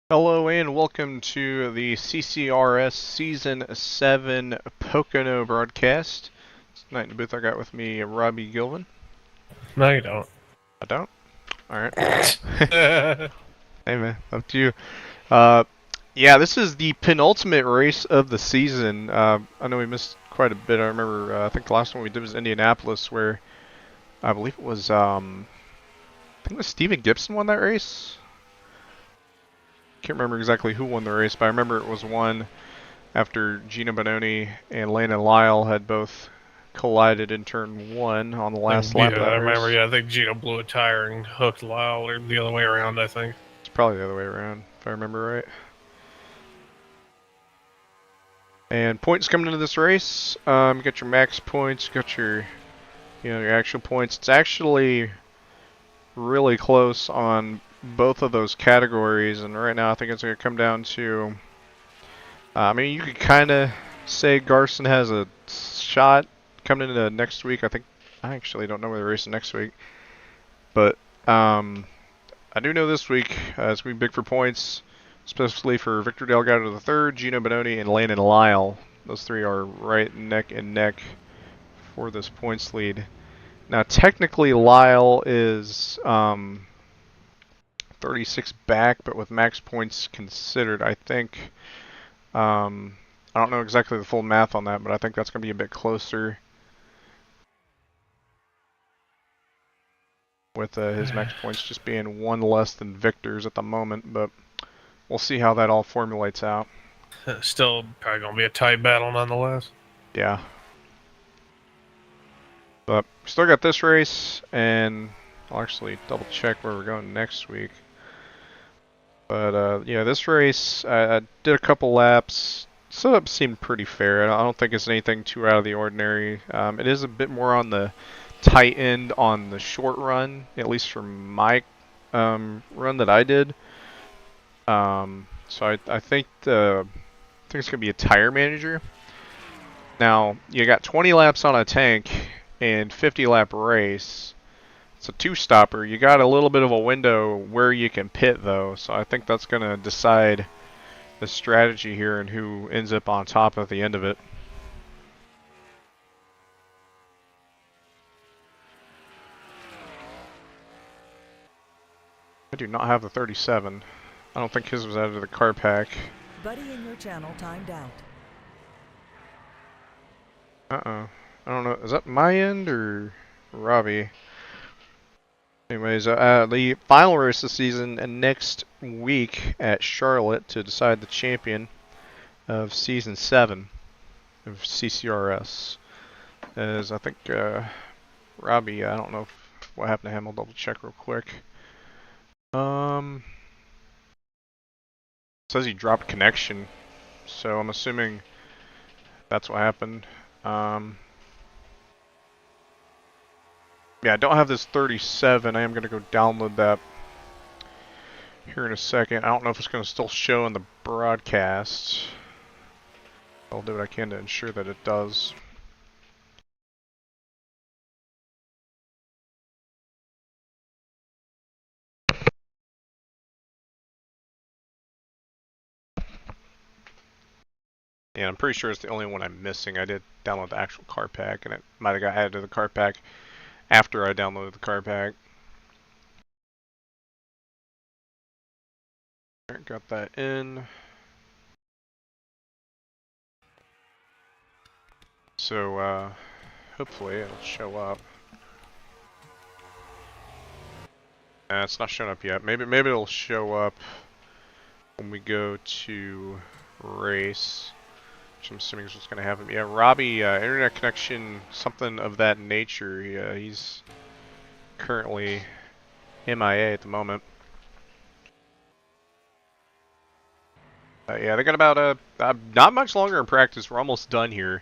Hello and welcome to the CCRS Season 7 Pocono broadcast. Tonight in the booth I got with me Robbie Gilvin. No, you don't. I don't? Alright. Hey man, up to you. Uh, yeah, this is the penultimate race of the season. I know we missed quite a bit. I remember, I think the last one we did was Indianapolis where I believe it was, I think it was Steven Gibson won that race. Can't remember exactly who won the race, but I remember it was one after Gino Bononi and Landon Lyle had both collided in turn 1 on the last lap of I that remember. race. Yeah, I think Gino blew a tire and hooked Lyle, or the other way around. I think. It's probably the other way around, if I remember right. And points coming into this race, you got your max points, you got your, your actual points. It's actually really close on both of those categories, and right now I think it's going to come down to, I mean, you could kind of say Garson has a shot coming into next week. I actually don't know where they're racing next week, but I do know this week it's going to be big for points, especially for Victor Delgado III, Gino Bononi, and Landon Lyle. Those three are right neck and neck for this points lead. Now, technically, Lyle is 36 back, but with max points considered, I think. I don't know exactly the full math on that, but I think that's going to be a bit closer with his max points just being one less than Victor's at the moment, but we'll see how that all formulates out. Still probably gonna be a tight battle nonetheless. Yeah. But still got this race, and I'll actually double check where we're going next week. But yeah, this race, I did a couple laps. Setup seemed pretty fair. I don't think it's anything too out of the ordinary. It is a bit more on the tight end on the short run, at least for my run that I did. So I think it's gonna be a tire manager. Now you got 20 laps on a tank and 50 lap race. It's a two-stopper. You got a little bit of a window where you can pit though, so I think that's gonna decide the strategy here and who ends up on top at the end of it. I do not have the 37. I don't think his was out of the car pack. Buddy in your channel timed out. I don't know. Is that my end or Robbie? Anyways, the final race of the season and next week at Charlotte to decide the champion of Season 7 of CCRS. As I think Robbie, I don't know what happened to him. I'll double check real quick. Says he dropped connection, so I'm assuming that's what happened. Yeah, I don't have this 37. I am going to go download that here in a second. I don't know if it's going to still show in the broadcast. I'll do what I can to ensure that it does. Yeah, I'm pretty sure it's the only one I'm missing. I did download the actual car pack, and it might have got added to the car pack after I downloaded the car pack. Alright, got that in. So, hopefully it'll show up. It's not showing up yet. Maybe it'll show up when we go to race, which I'm assuming is what's going to happen. Yeah, Robbie, internet connection, something of that nature. He's currently MIA at the moment. Yeah, they got about not much longer in practice. We're almost done here.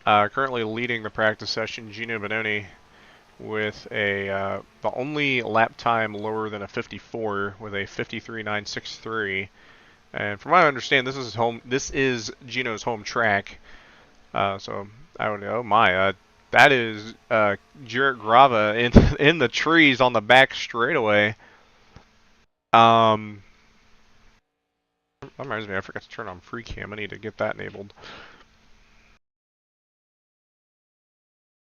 Currently leading the practice session, Gino Bononi, with the only lap time lower than a 54 with a 53.963. And from what I understand, this is Gino's home track. So I don't know. That is Jarrett Grava in the trees on the back straightaway. that reminds me, I forgot to turn on free cam. I need to get that enabled.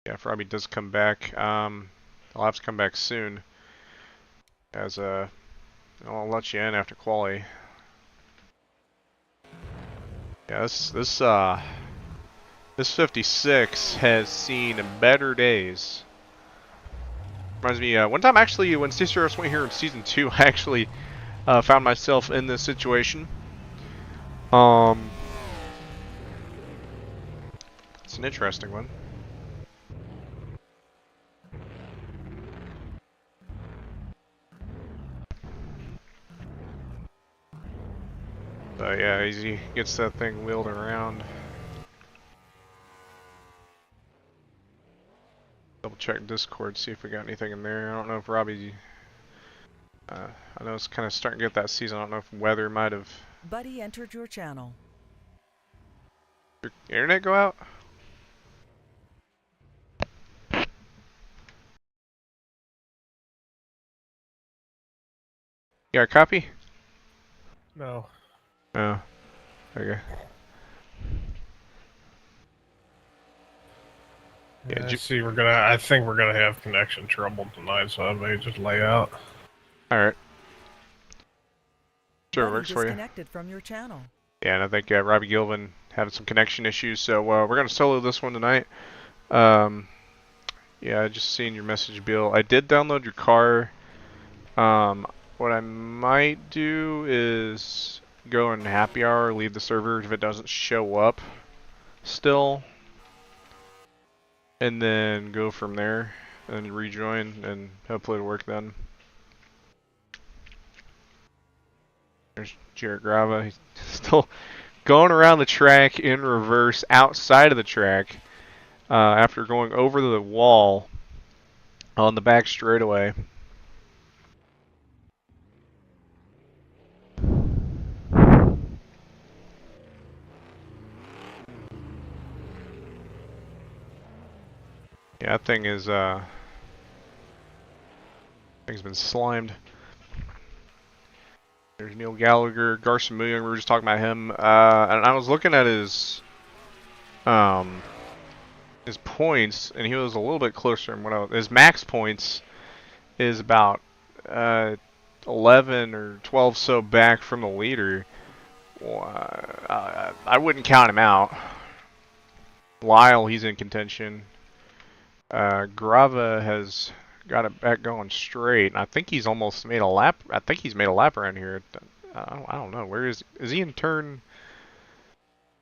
Yeah, if Robbie does come back, I'll have to come back soon. As I'll let you in after quali. Yeah, this 56 has seen better days. Reminds me, one time actually, when CCRS went here in Season 2, I actually found myself in this situation. It's an interesting one. But yeah, as he gets that thing wheeled around. Double check Discord, see if we got anything in there. I don't know if Robbie... I know it's kind of starting to get that season. I don't know if weather might have... Buddy entered your channel. Your internet go out? You got a copy? No. Oh. Okay. Yeah, I think we're gonna have connection trouble tonight, so I may just lay out. Alright. Sure, Buddy works for you. disconnected from your channel. Yeah, and I think Robbie Gilvin had some connection issues, so we're going to solo this one tonight. Yeah, I just seen your message, Bill. I did download your car. What I might do is go in happy hour, leave the server if it doesn't show up still, and then go from there and rejoin, and hopefully it'll work then. There's Jarrett Grava. He's still going around the track in reverse outside of the track after going over the wall on the back straightaway. Yeah, that thing is thing's been slimed. There's Neil Gallagher, Garson Moon. We were just talking about him, and I was looking at his points, and he was a little bit closer than what his max points is about 11 or 12 so back from the leader. Well, I wouldn't count him out. Lyle, he's in contention. Grava has got it back going straight, and I think he's almost made a lap. I think he's made a lap around here. I don't know. Where is he in turn?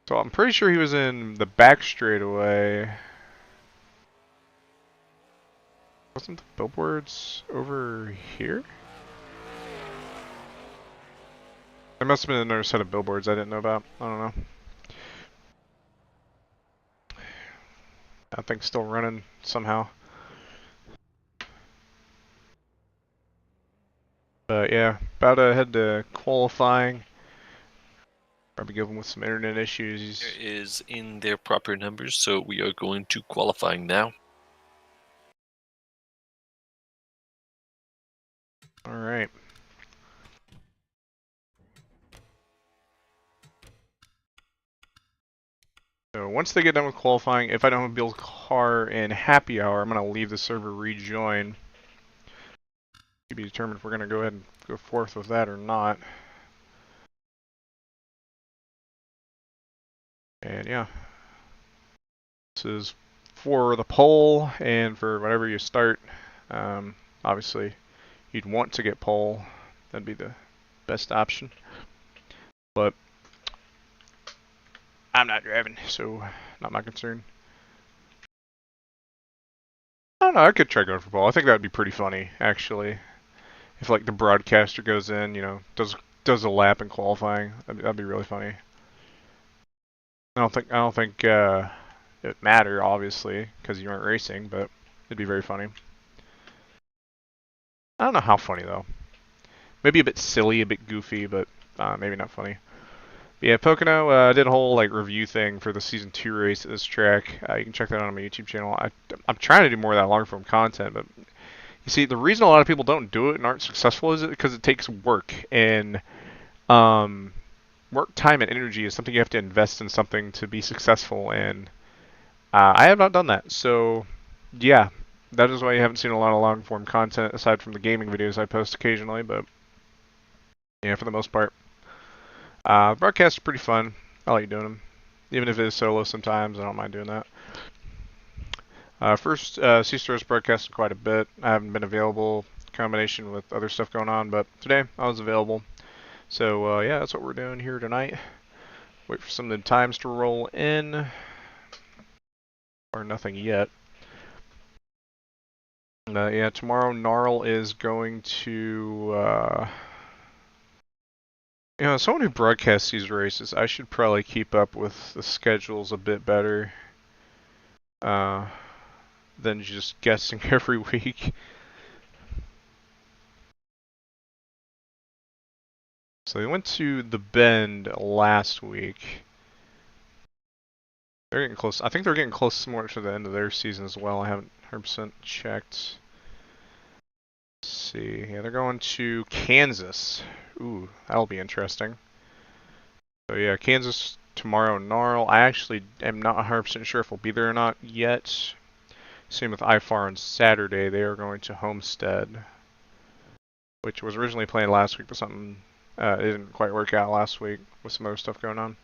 So I'm pretty sure he was in the back straightaway. Wasn't the billboards over here? There must have been another set of billboards I didn't know about. I don't know. That thing's still running somehow. But yeah, about to head to qualifying. Probably give him with some internet issues. There is in their proper numbers, so we are going to qualifying now. All right. So once they get done with qualifying, if I don't have Bill's car in happy hour, I'm going to leave the server, rejoin. To be determined if we're going to go ahead and go forth with that or not. And yeah. This is for the pole and for whatever you start. Obviously, you'd want to get pole. That'd be the best option. But I'm not driving, so not my concern. I don't know, I could try going for pole. I think that would be pretty funny, actually. If like the broadcaster goes in, you know, does a lap in qualifying, that'd be really funny. I don't think it would matter, obviously, because you aren't racing, but it'd be very funny. I don't know how funny though. Maybe a bit silly, a bit goofy, but maybe not funny. But yeah, Pocono did a whole like review thing for the season 2 race at this track. You can check that out on my YouTube channel. I'm trying to do more of that long form content, but you see, the reason a lot of people don't do it and aren't successful is because it takes work, and work, time, and energy is something you have to invest in something to be successful, and I have not done that. So, yeah, that is why you haven't seen a lot of long-form content aside from the gaming videos I post occasionally, but yeah, for the most part. Broadcasts are pretty fun. I like doing them. Even if it is solo sometimes, I don't mind doing that. First, CCRS Broadcast quite a bit. I haven't been available, combination with other stuff going on, but today I was available. So, yeah, that's what we're doing here tonight. Wait for some of the times to roll in. Or nothing yet. Yeah, tomorrow NARL is going to... You know, as someone who broadcasts these races, I should probably keep up with the schedules a bit better than just guessing every week. So they went to the Bend last week. They're getting close. I think they're getting close more to the end of their season as well. I haven't 100% checked. Let's see. Yeah, they're going to Kansas. Ooh, that'll be interesting. So yeah, Kansas tomorrow, NARL. I actually am not 100% sure if we'll be there or not yet. Same with IFAR on Saturday. They are going to Homestead, which was originally planned last week, but something it didn't quite work out last week with some other stuff going on.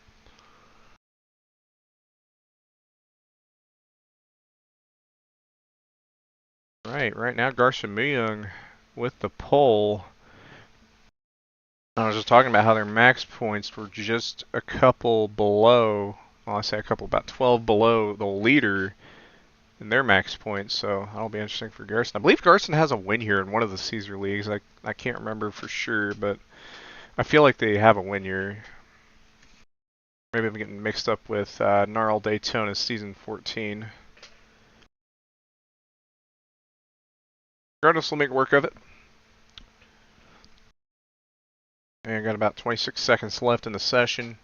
Right now Garcia Muyung with the pole. I was just talking about how their max points were just a couple below, well I say a couple, about 12 below the leader in their max points, so that'll be interesting for Garson. I believe Garson has a win here in one of the Caesar leagues. I can't remember for sure, but I feel like they have a win here. Maybe I'm getting mixed up with NARL Daytona Season 14. Regardless, we'll make work of it. And got about 26 seconds left in the session.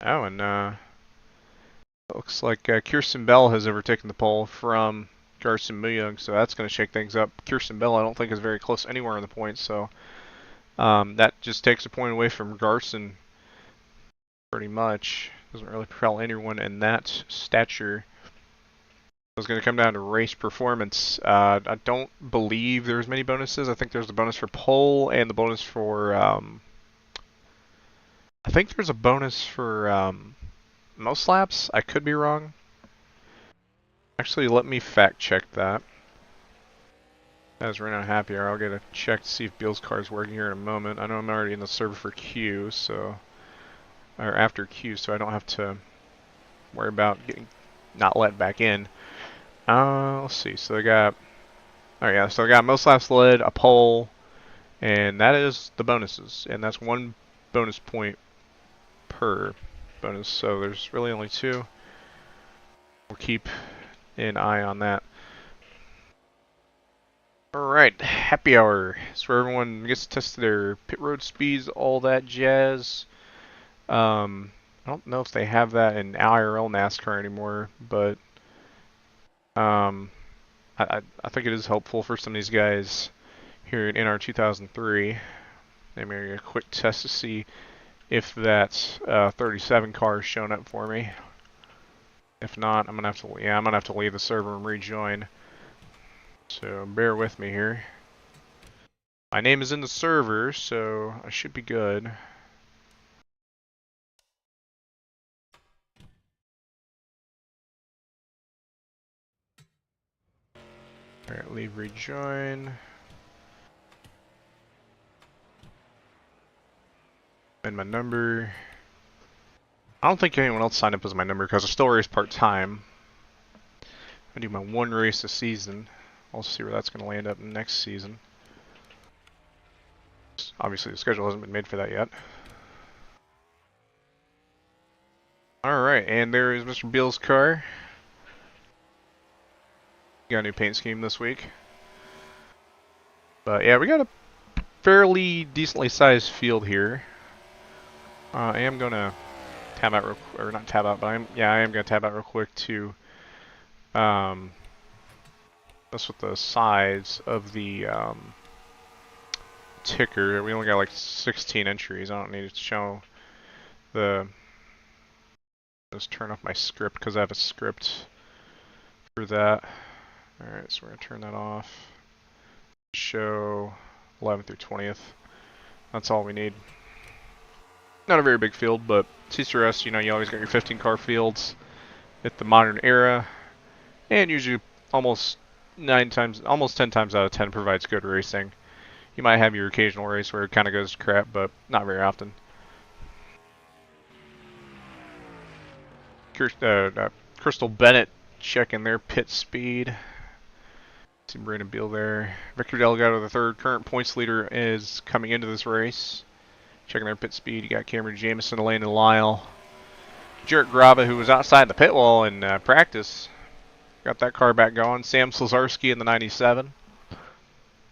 Oh, and it looks like Kirsten Bell has overtaken the pole from Garson Muyung, so that's going to shake things up. Kirsten Bell, I don't think, is very close anywhere in the points, so that just takes a point away from Garson pretty much. Doesn't really propel anyone in that stature. It's going to come down to race performance. I don't believe there's many bonuses. I think there's the bonus for pole and the bonus for... I think there's a bonus for most laps. I could be wrong. Actually, let me fact check that. As we're not happy hour, I'll get a check to see if Beal's car is working here in a moment. I know I'm already in the server for Q, so... Or after Q, so I don't have to worry about getting not let back in. Let's see. So they got, oh yeah, so they got most laps led, a pole, and that is the bonuses, and that's 1 bonus point per bonus. So there's really only 2. We'll keep an eye on that. All right, happy hour. It's where everyone gets to test their pit road speeds, all that jazz. I don't know if they have that in IRL NASCAR anymore, but I think it is helpful for some of these guys here in NR 2003. Maybe a quick test to see if that 37 car is showing up for me. If not, I'm gonna have to leave the server and rejoin. So bear with me here. My name is in the server, so I should be good. Alright, leave rejoin. And my number. I don't think anyone else signed up as my number because I still race part-time. I do my 1 race a season. I'll see where that's going to land up next season. Obviously the schedule hasn't been made for that yet. Alright, and there is Mr. Beal's car. Got a new paint scheme this week. But yeah, we got a fairly decently sized field here. I am gonna tab out real, or not tab out, but I am gonna tab out real quick to mess with the size of the ticker. We only got like 16 entries. I don't need to show Just turn off my script because I have a script for that. Alright, so we're going to turn that off. Show 11th through 20th. That's all we need. Not a very big field, but CCRS, you know, you always got your 15 car fields at the modern era, and usually almost 10 times out of 10 provides good racing. You might have your occasional race where it kind of goes to crap, but not very often. Crystal Bennett checking their pit speed. See Brandon Beal there. Victor Delgado, the third current points leader, is coming into this race. Checking their pit speed. You got Cameron Jamison, Landon Lyle. Jarrett Graba, who was outside the pit wall in practice. Got that car back going. Sam Slazarski in the 97.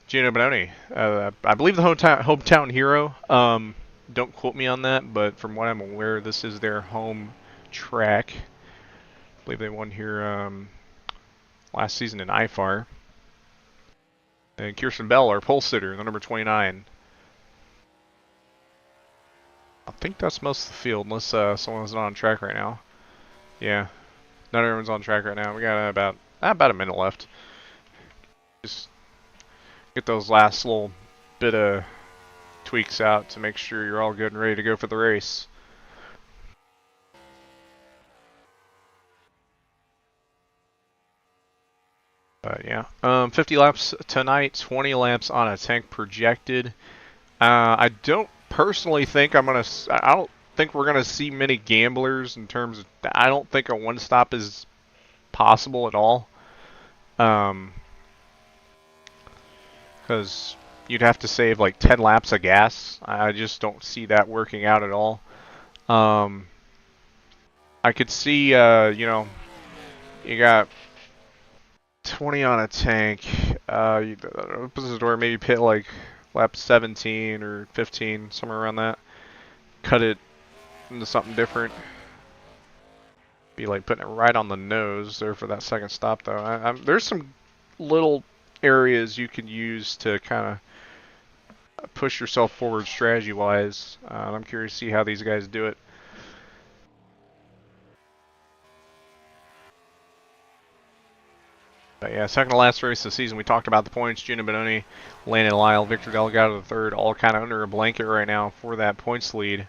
Gino Bononi, I believe the hometown hero. Don't quote me on that, but from what I'm aware, this is their home track. I believe they won here last season in IFAR. And Kirsten Bell, our pole sitter, the number 29. I think that's most of the field, unless someone's not on track right now. Yeah, not everyone's on track right now. We got about a minute left. Just get those last little bit of tweaks out to make sure you're all good and ready to go for the race. But yeah, 50 laps tonight, 20 laps on a tank projected. I don't personally think I don't think we're gonna see many gamblers in terms of. I don't think a one stop is possible at all. Because you'd have to save like 10 laps of gas. I just don't see that working out at all. I could see, you know, you got 20 on a tank. Opens the door, maybe pit like lap 17 or 15, somewhere around that. Cut it into something different. Be like putting it right on the nose there for that second stop, though. There's some little areas you can use to kind of push yourself forward strategy-wise. I'm curious to see how these guys do it. But yeah, second to last race of the season. We talked about the points. Gino Bononi, Landon Lyle, Victor Delgado the third, all kind of under a blanket right now for that points lead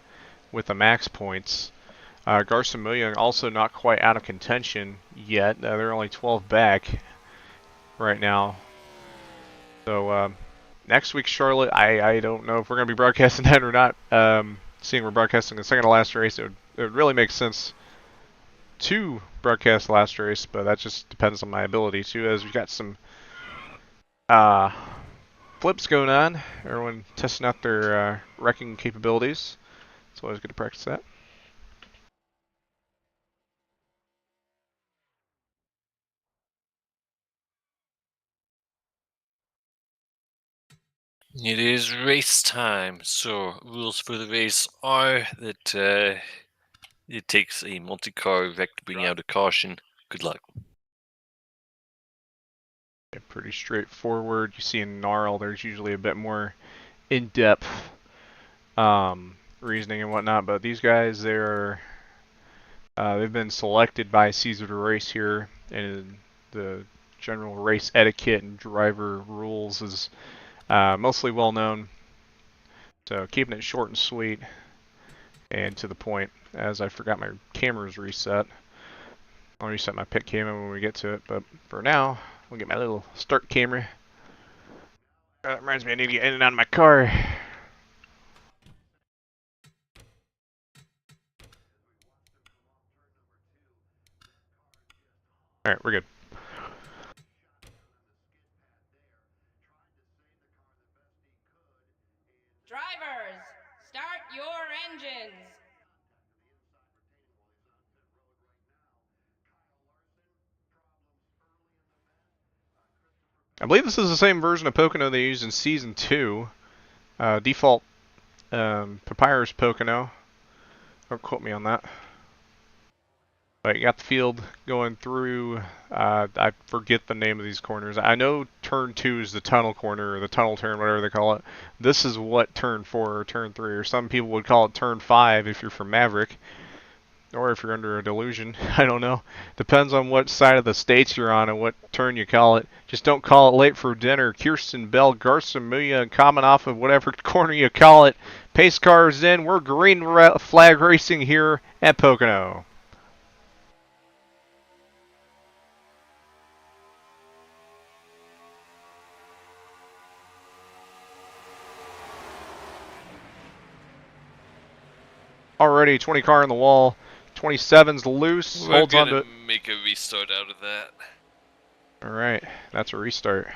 with the max points. Garson Milling also not quite out of contention yet. They're only 12 back right now. So next week, Charlotte, I don't know if we're going to be broadcasting that or not. Seeing we're broadcasting the second to last race, it would really make sense to broadcast the last race, but that just depends on my ability too, as we've got some flips going on. Everyone testing out their wrecking capabilities. It's always good to practice that. It is race time. So rules for the race are that it takes a multi-car wreck to bring out a caution. Good luck. Yeah, pretty straightforward. You see in NARL, there's usually a bit more in-depth reasoning and whatnot, but these guys, they've been selected by Caesar to race here, and the general race etiquette and driver rules is mostly well known. So keeping it short and sweet and to the point. As I forgot my camera's reset. I'll reset my pit camera when we get to it, but for now, I'll get my little start camera. That reminds me I need to get in and out of my car. Alright, we're good. Drivers, start your engines. I believe this is the same version of Pocono they used in Season 2. Default Papyrus Pocono. Don't quote me on that. But you got the field going through, I forget the name of these corners. I know turn 2 is the tunnel corner, or the tunnel turn, whatever they call it. This is what turn 4 or turn 3, or some people would call it turn 5 if you're from Maverick. Or if you're under a delusion, I don't know. Depends on what side of the states you're on and what turn you call it. Just don't call it late for dinner. Kirsten Bell, Garcimulla, coming off of whatever corner you call it. Pace cars in. We're green flag racing here at Pocono. Already 20 car in the wall. 27's loose. We're Holds on gonna to. make a restart out of that. Alright, that's a restart.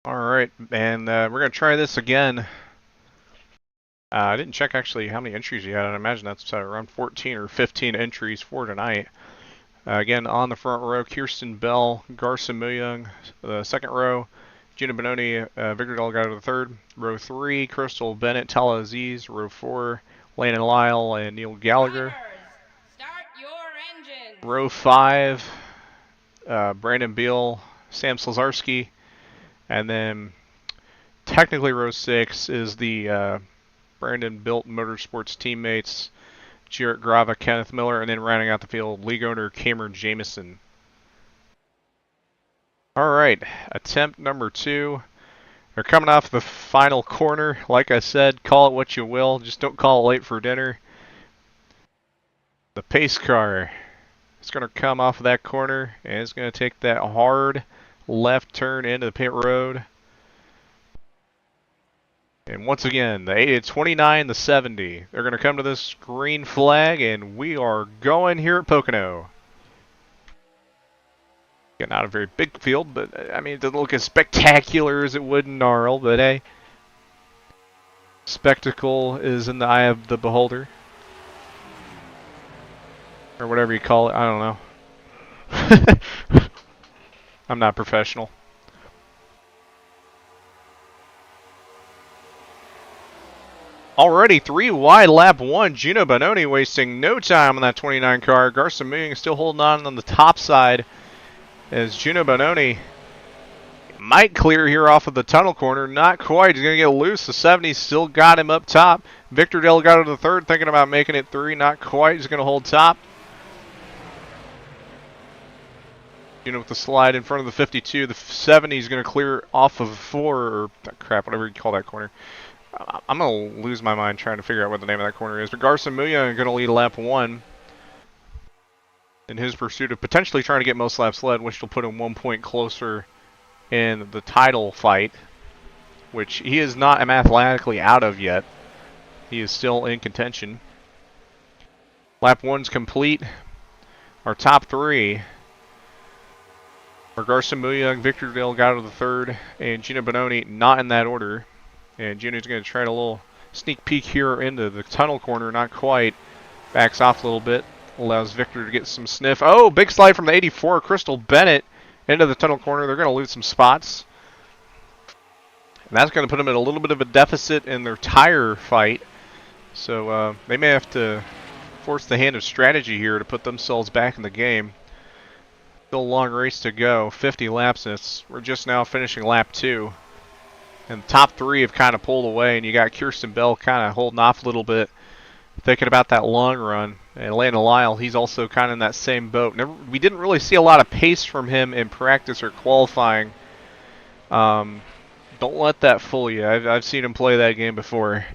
Alright, and we're going to try this again. I didn't check actually how many entries you had. I imagine that's around 14 or 15 entries for tonight. Again, on the front row, Kirsten Bell, Garcimulla, the second row, Gina Bononi, Victor Delgado the third. Row 3, Crystal Bennett, Tala Aziz. Row 4, Landon Lyle and Neil Gallagher. Drivers, start your engines. Row 5, Brandon Beal, Sam Slazarski. And then technically row 6 is the Brandon Built Motorsports teammates, Jarrett Grava, Kenneth Miller, and then rounding out the field, league owner Cameron Jamison. Alright, attempt number 2. They're coming off the final corner. Like I said, call it what you will, just don't call it late for dinner. The pace car is going to come off of that corner, and it's going to take that hard left turn into the pit road. And once again, the 29, the 70. They're going to come to this green flag, and we are going here at Pocono. Again, not a very big field, but I mean, it doesn't look as spectacular as it would in NARL, but hey, spectacle is in the eye of the beholder. Or whatever you call it, I don't know. I'm not professional. Already 3 wide, lap 1. Gino Bononi wasting no time on that 29 car. Garcimulla still holding on the top side as Gino Bononi might clear here off of the tunnel corner. Not quite. He's going to get loose. The 70 still got him up top. Victor Delgado the third thinking about making it 3. Not quite. He's going to hold top. Gino with the slide in front of the 52. The 70 is going to clear off of 4, or crap, whatever you call that corner. I'm going to lose my mind trying to figure out what the name of that corner is. But Garcimulla going to lead lap 1 in his pursuit of potentially trying to get most laps led, which will put him 1 point closer in the title fight, which he is not mathematically out of yet. He is still in contention. Lap 1's complete. Our top 3 are Garcimulla, Victor Delgado the third, and Gino Bononi, not in that order. And Gino's going to try a little sneak peek here into the tunnel corner. Not quite. Backs off a little bit. Allows Victor to get some sniff. Oh, big slide from the 84. Crystal Bennett into the tunnel corner. They're going to lose some spots. And that's going to put them at a little bit of a deficit in their tire fight. So they may have to force the hand of strategy here to put themselves back in the game. Still a long race to go. 50 laps. And we're just now finishing lap 2. And the top 3 have kind of pulled away, and you got Kirsten Bell kind of holding off a little bit, thinking about that long run. And Landon Lyle, he's also kind of in that same boat. We didn't really see a lot of pace from him in practice or qualifying. Don't let that fool you. I've seen him play that game before.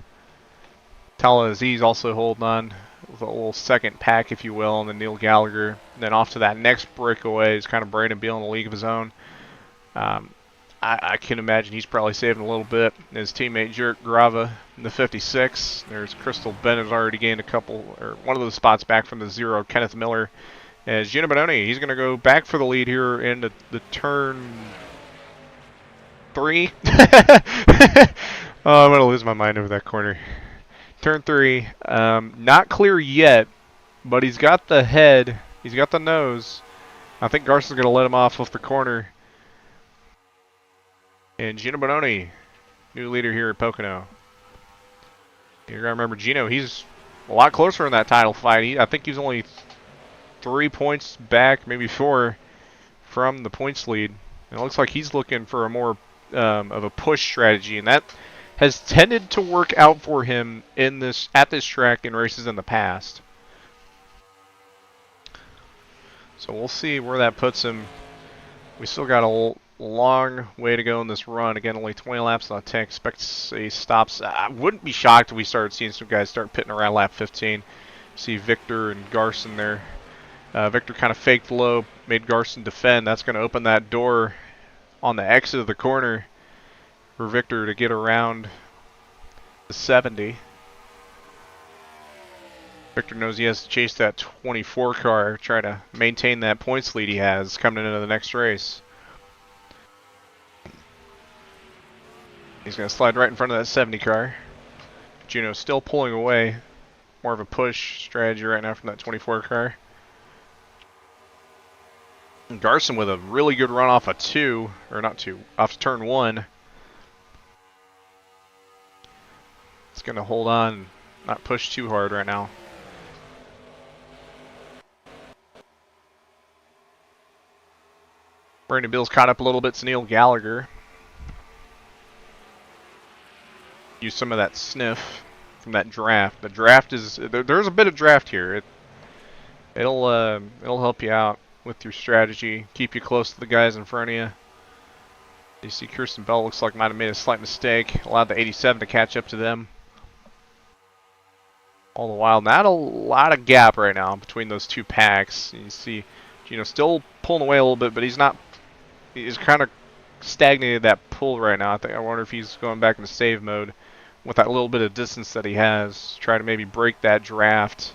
TalhaDevYT also holding on with a little second pack, if you will, and then Neil Gallagher. And then off to that next breakaway is kind of Brandon Beal in a league of his own. I can imagine he's probably saving a little bit. His teammate Jarek Grava in the 56. There's Crystal Bennett already gained a couple, or one of those spots back from the 0. Kenneth Miller. As Gino Bononi, he's going to go back for the lead here in the turn 3. Oh, I'm going to lose my mind over that corner. Turn 3. Not clear yet, but he's got the head. He's got the nose. I think Garson's going to let him off the corner. And Gino Bononi, new leader here at Pocono. You're going to remember Gino, he's a lot closer in that title fight. I think he's only 3 points back, maybe 4, from the points lead. And it looks like he's looking for a more of a push strategy, and that has tended to work out for him at this track in races in the past. So we'll see where that puts him. We still got a long way to go in this run. Again, only 20 laps on the tank. Expect a stops. I wouldn't be shocked if we started seeing some guys start pitting around lap 15. See Victor and Garson there. Victor kind of faked low, made Garson defend. That's going to open that door on the exit of the corner for Victor to get around the 70. Victor knows he has to chase that 24 car, try to maintain that points lead he has coming into the next race. He's going to slide right in front of that 70 car. Juno still pulling away. More of a push strategy right now from that 24 car. And Garson with a really good run off a 2, or not 2, off turn 1. It's going to hold on, not push too hard right now. Brandon Beal's caught up a little bit to Neil Gallagher. Use some of that sniff from that draft. The draft is there's a bit of draft here. It'll help you out with your strategy, keep you close to the guys in front of you. You see Kirsten Bell looks like might have made a slight mistake, allowed the 87 to catch up to them. All the while, not a lot of gap right now between those two packs. You see, still pulling away a little bit, but he's kind of stagnated that pull right now. I wonder if he's going back into save mode with that little bit of distance that he has. Try to maybe break that draft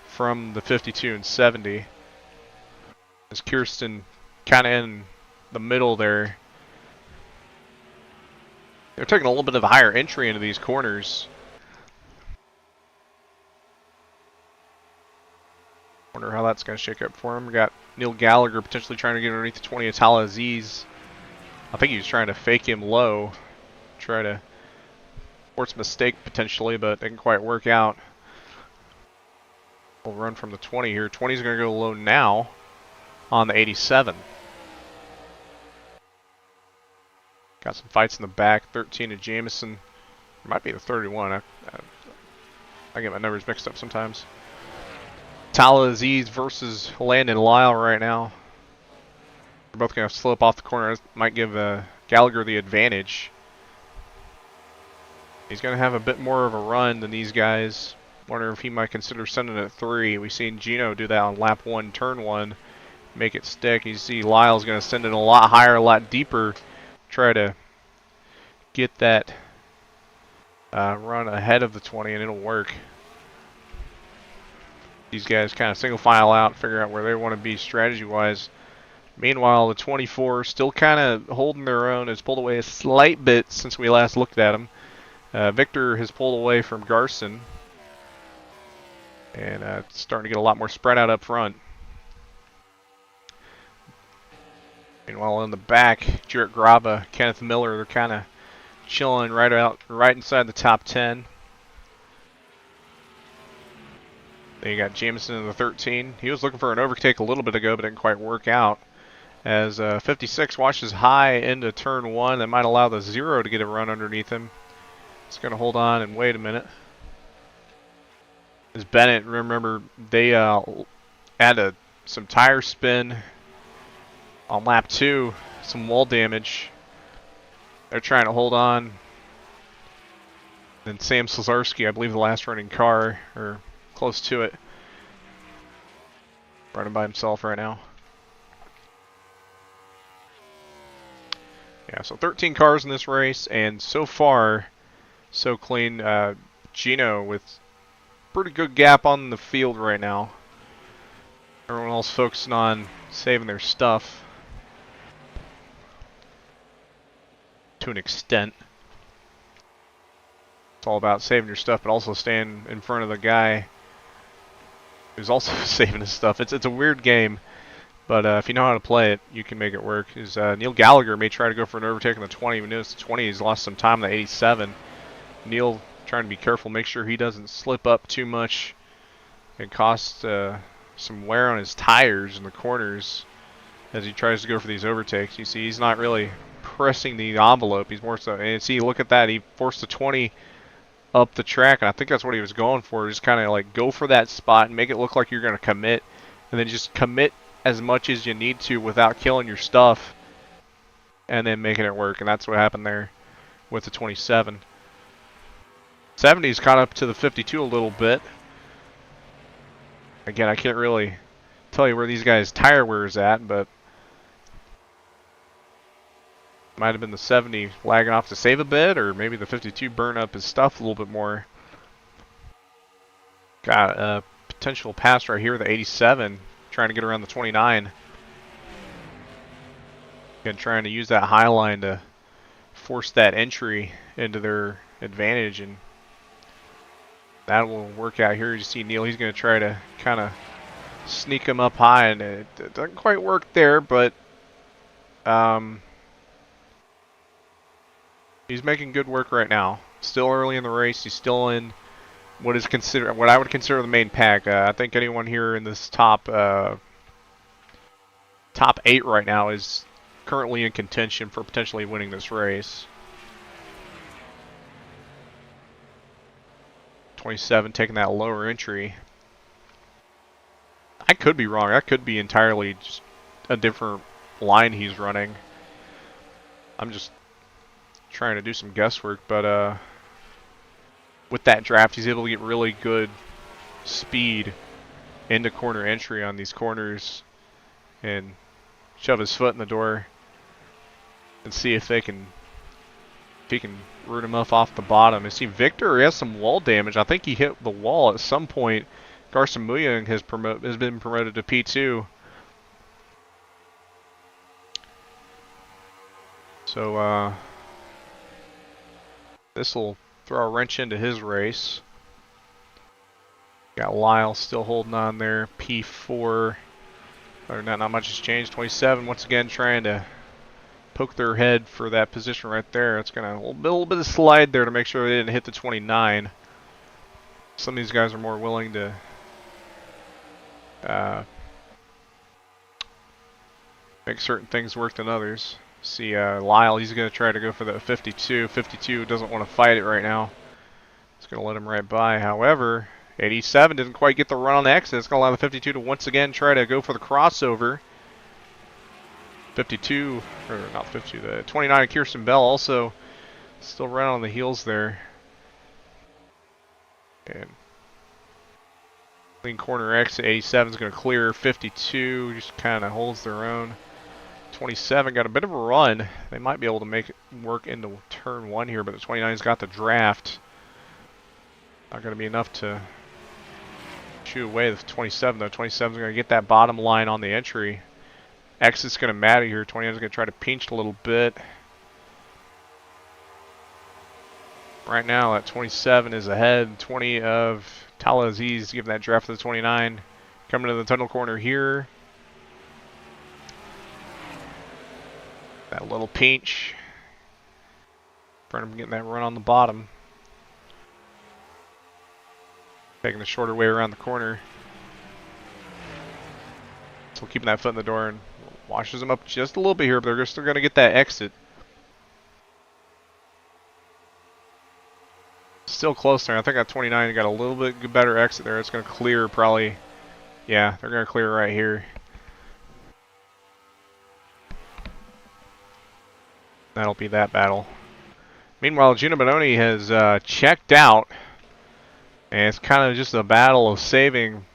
from the 52 and 70. As Kirsten kind of in the middle there. They're taking a little bit of a higher entry into these corners. Wonder how that's going to shake up for him. We got Neil Gallagher potentially trying to get underneath the 20 of TalhaDevYT. I think he was trying to fake him low. Try to force a mistake potentially, but it didn't quite work out. We'll run from the 20 here. 20 is going to go low now on the 87. Got some fights in the back. 13 of Jamison. It might be the 31. I get my numbers mixed up sometimes. TalhaDevYT versus Landon Lyle right now. They're both going to slip off the corner. Might give Gallagher the advantage. He's going to have a bit more of a run than these guys. Wonder if he might consider sending it at 3. We've seen Gino do that on lap 1, turn 1. Make it stick. You see Lyle's going to send it a lot higher, a lot deeper. Try to get that run ahead of the 20, and it'll work. These guys kind of single file out, figure out where they want to be strategy-wise. Meanwhile, the 24 still kind of holding their own. Has pulled away a slight bit since we last looked at him. Victor has pulled away from Garson. And it's starting to get a lot more spread out up front. Meanwhile, in the back, Jarek Grava, Kenneth Miller, they're kind of chilling right inside the top 10. Then you got Jamison in the 13. He was looking for an overtake a little bit ago, but didn't quite work out. As 56 washes high into turn 1, that might allow the 0 to get a run underneath him. It's going to hold on and wait a minute. As Bennett, remember, they had some tire spin on lap 2, some wall damage. They're trying to hold on. Then Sam Slazarski, I believe the last running car, or close to it, running by himself right now. Yeah, so 13 cars in this race, and so far, so clean. Gino with pretty good gap on the field right now. Everyone else focusing on saving their stuff to an extent. It's all about saving your stuff, but also staying in front of the guy who's also saving his stuff. It's a weird game, but if you know how to play it, you can make it work. Neil Gallagher may try to go for an overtake on the 20. We noticed the 20, he's lost some time on the 87. Neil trying to be careful, make sure he doesn't slip up too much and cost some wear on his tires in the corners as he tries to go for these overtakes. You see, he's not really pressing the envelope. He's more so, and see, look at that. He forced the 20 up the track, and I think that's what he was going for. Just kind of like go for that spot and make it look like you're going to commit, and then just commit as much as you need to without killing your stuff, and then making it work. And that's what happened there with the 27. 70's caught up to the 52 a little bit. Again, I can't really tell you where these guys' tire wear is at, but might have been the 70 lagging off to save a bit, or maybe the 52 burn up his stuff a little bit more. Got a potential pass right here, the 87, trying to get around the 29. Again, trying to use that high line to force that entry into their advantage, and that will work out here. You see Neil, he's going to try to kind of sneak him up high, and it doesn't quite work there, but he's making good work right now. Still early in the race. He's still in what I would consider the main pack. I think anyone here in this top 8 right now is currently in contention for potentially winning this race. 27 taking that lower entry. I could be wrong. That could be entirely just a different line he's running. I'm just trying to do some guesswork, but with that draft, he's able to get really good speed into corner entry on these corners and shove his foot in the door and see if he can root him off the bottom. You see Victor, he has some wall damage. I think he hit the wall at some point. Garson Muyang has been promoted to P2. So this will throw a wrench into his race. Got Lyle still holding on there. P4. Not much has changed. 27 once again trying to poke their head for that position right there. It's going to a little bit of slide there to make sure they didn't hit the 29. Some of these guys are more willing to make certain things work than others. See Lyle, he's going to try to go for the 52. 52 doesn't want to fight it right now. It's going to let him right by. However, 87 didn't quite get the run on the exit. It's going to allow the 52 to once again try to go for the crossover. 52, or not 52, the 29 Kirsten Bell also still right on the heels there. And clean corner exit. 87 is going to clear. 52 just kind of holds their own. 27 got a bit of a run. They might be able to make it work into turn 1 here, but the 29's got the draft. Not going to be enough to shoot away the 27, though. 27's going to get that bottom line on the entry. Exit's going to matter here. 29's going to try to pinch a little bit. Right now, that 27 is ahead. 20 of TalhaDevYT giving that draft to the 29. Coming to the tunnel corner here. That little pinch. Burnham getting that run on the bottom. Taking the shorter way around the corner. So keeping that foot in the door and washes them up just a little bit here, but they're still going to get that exit. still close there. I think at 29 got a little bit better exit there. It's going to clear probably. Yeah, they're going to clear right here. That'll be that battle. Meanwhile, Gino Bononi has checked out, and it's kind of just a battle of saving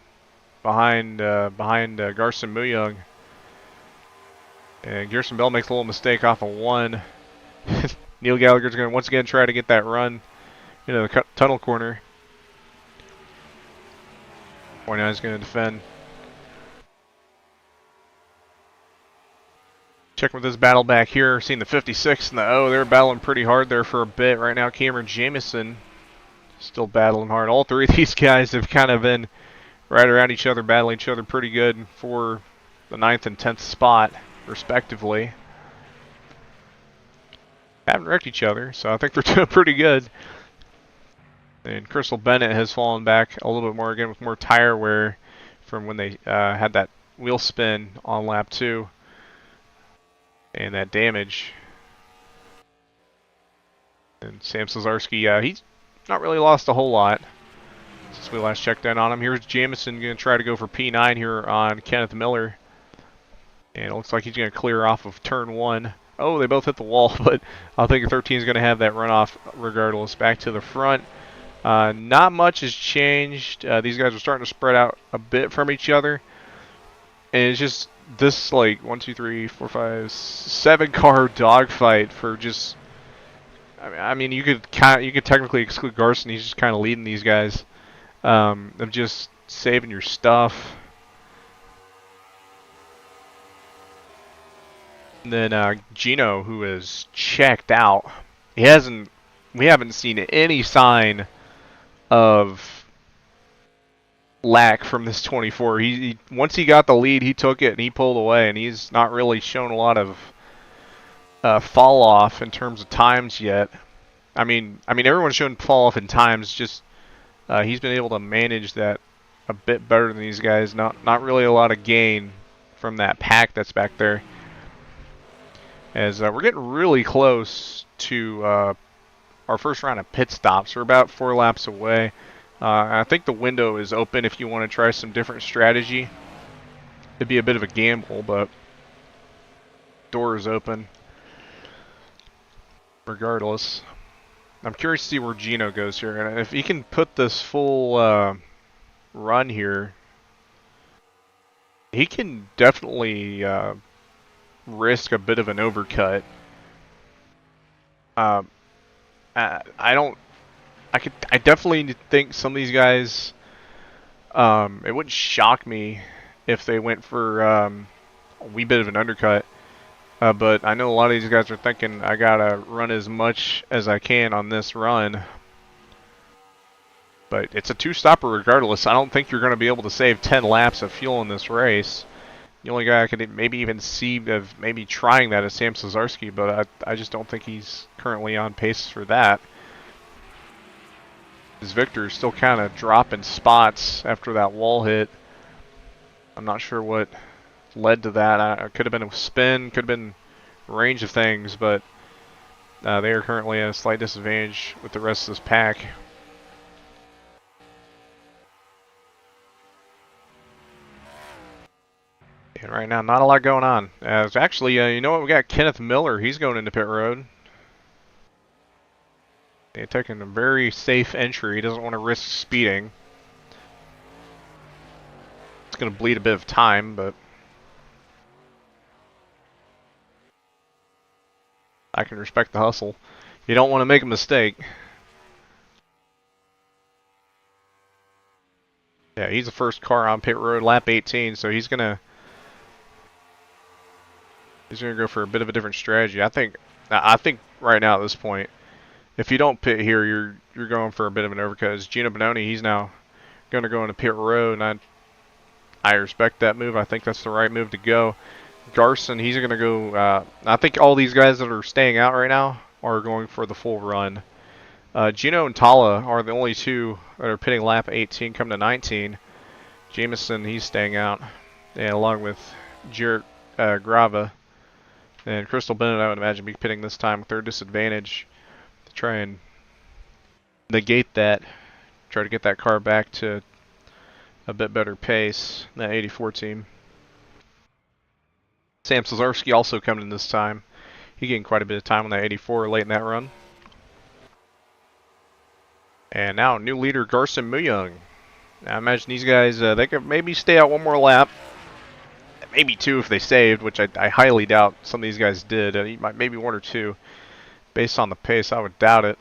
behind Garson Muyung. And Gerson Bell makes a little mistake off of 1. Neil Gallagher's going to once again try to get that run into the tunnel corner. 49 is going to defend. Checking with this battle back here, seeing the 56 and the O. They're battling pretty hard there for a bit right now. Cameron Jamison still battling hard. All three of these guys have kind of been right around each other, battling each other pretty good for the 9th and 10th spot, respectively. Haven't wrecked each other, so I think they're doing pretty good. And Crystal Bennett has fallen back a little bit more, again, with more tire wear from when they had that wheel spin on lap 2. And that damage. And Sam Slazarski, he's not really lost a whole lot since we last checked in on him. Here's Jamison going to try to go for P9 here on Kenneth Miller. And it looks like he's going to clear off of turn 1. Oh, they both hit the wall, but I think 13 is going to have that runoff regardless. Back to the front. Not much has changed. These guys are starting to spread out a bit from each other. And it's just this, like, 1, 2, 3, 4, 5, 7 car dogfight for just... I mean, you could technically exclude Garson. He's just kind of leading these guys. Of just saving your stuff. And then Gino, who is checked out. We haven't seen any sign of lack from this 24. He once he got the lead, he took it and he pulled away, and he's not really shown a lot of fall off in terms of times yet. I mean everyone's shown fall off in times. Just he's been able to manage that a bit better than these guys. Not really a lot of gain from that pack that's back there. As we're getting really close to our first round of pit stops. We're about 4 laps away. I think the window is open if you want to try some different strategy. It'd be a bit of a gamble, but door is open. Regardless, I'm curious to see where Gino goes here. And if he can put this full run here, he can definitely risk a bit of an overcut. I definitely think some of these guys, it wouldn't shock me if they went for a wee bit of an undercut. But I know a lot of these guys are thinking, I gotta run as much as I can on this run. But it's a 2-stopper regardless. I don't think you're going to be able to save 10 laps of fuel in this race. The only guy I could maybe even see of maybe trying that is Sam Slazarski, but I just don't think he's currently on pace for that. As Victor is still kind of dropping spots after that wall hit. I'm not sure what led to that. It could have been a spin, could have been a range of things, but they are currently at a slight disadvantage with the rest of this pack. And right now, not a lot going on. Actually, you know what? We got Kenneth Miller. He's going into pit road. They're taking a very safe entry. He doesn't want to risk speeding. It's going to bleed a bit of time, but I can respect the hustle. You don't want to make a mistake. Yeah, he's the first car on pit road, lap 18, so he's gonna go for a bit of a different strategy. I think right now at this point, if you don't pit here, you're going for a bit of an overcut. As Gino Bononi, he's now going to go into pit road, and I respect that move. I think that's the right move to go. Garson, he's going to go. I think all these guys that are staying out right now are going for the full run. Gino and Talha are the only two that are pitting lap 18 coming to 19. Jamison, he's staying out, and along with Jarrett Grava. And Crystal Bennett, I would imagine, be pitting this time with their disadvantage to try and negate that, try to get that car back to a bit better pace, that 84 team. Sam Szarski also coming in this time. He gained quite a bit of time on that 84 late in that run. And now new leader Garson Muyoung. Now I imagine these guys, they could maybe stay out one more lap. Maybe two if they saved, which I highly doubt some of these guys did. Maybe one or two. Based on the pace, I would doubt it.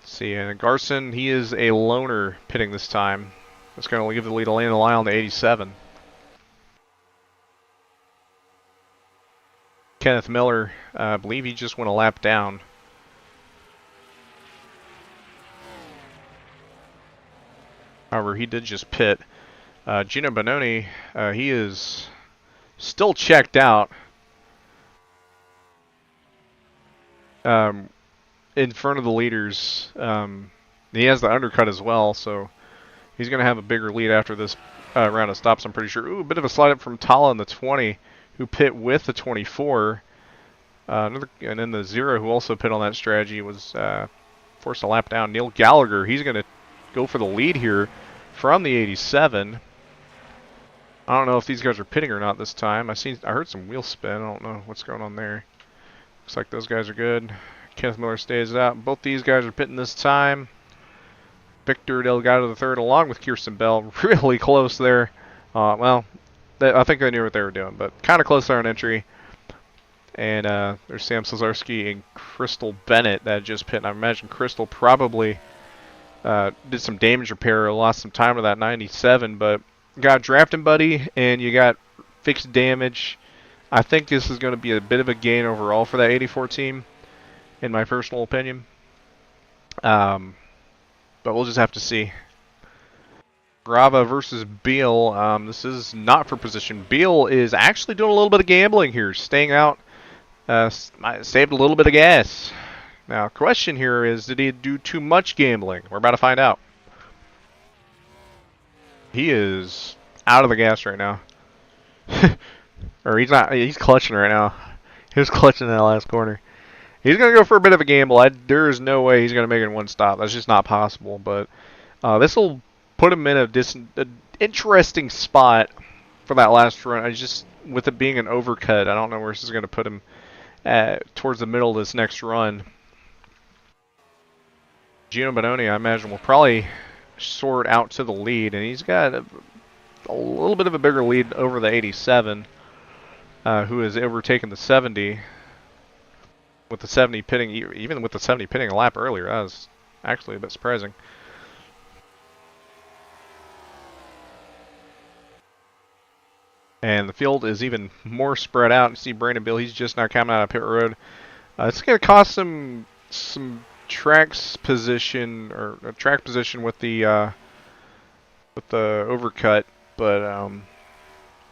Let's see, and Garson, he is a loner pitting this time. That's going to give the lead to Landon Lyle on the 87. Kenneth Miller, I believe he just went a lap down. However, he did just pit. Gino Bononi, he is still checked out. In front of the leaders. He has the undercut as well, so he's going to have a bigger lead after this round of stops, I'm pretty sure. Ooh, a bit of a slide up from Tala in the 20, who pit with the 24. And then the 0, who also pit on that strategy, was forced a lap down. Neil Gallagher, he's going to go for the lead here from the 87. I don't know if these guys are pitting or not this time. I heard some wheel spin. I don't know what's going on there. Looks like those guys are good. Kenneth Miller stays out. Both these guys are pitting this time. Victor Delgado the third, along with Kirsten Bell, really close there. Well, I think they knew what they were doing, but kind of close there on entry. And there's Sam Szarski and Crystal Bennett that just pit. And I imagine Crystal probably did some damage repair, lost some time with that 97, but got a drafting buddy, and you got fixed damage. I think this is going to be a bit of a gain overall for that 84 team, in my personal opinion. But we'll just have to see. Grava versus Beal. This is not for position. Beal is actually doing a little bit of gambling here, staying out. Saved a little bit of gas. Now, question here is, did he do too much gambling? We're about to find out. He is out of the gas right now. Or he's not. He's clutching right now. He was clutching in that last corner. He's going to go for a bit of a gamble. There is no way he's going to make it in one stop. That's just not possible. But this will put him in an interesting spot for that last run. With it being an overcut, I don't know where this is going to put him towards the middle of this next run. Gino Bononi, I imagine, will probably soar out to the lead, and he's got a little bit of a bigger lead over the 87, who has overtaken the 70. With the 70 pitting, even with the 70 pitting a lap earlier, that was actually a bit surprising. And the field is even more spread out. You see Brandon Bill, he's just now coming out of pit road. It's going to cost him some track position with the overcut, but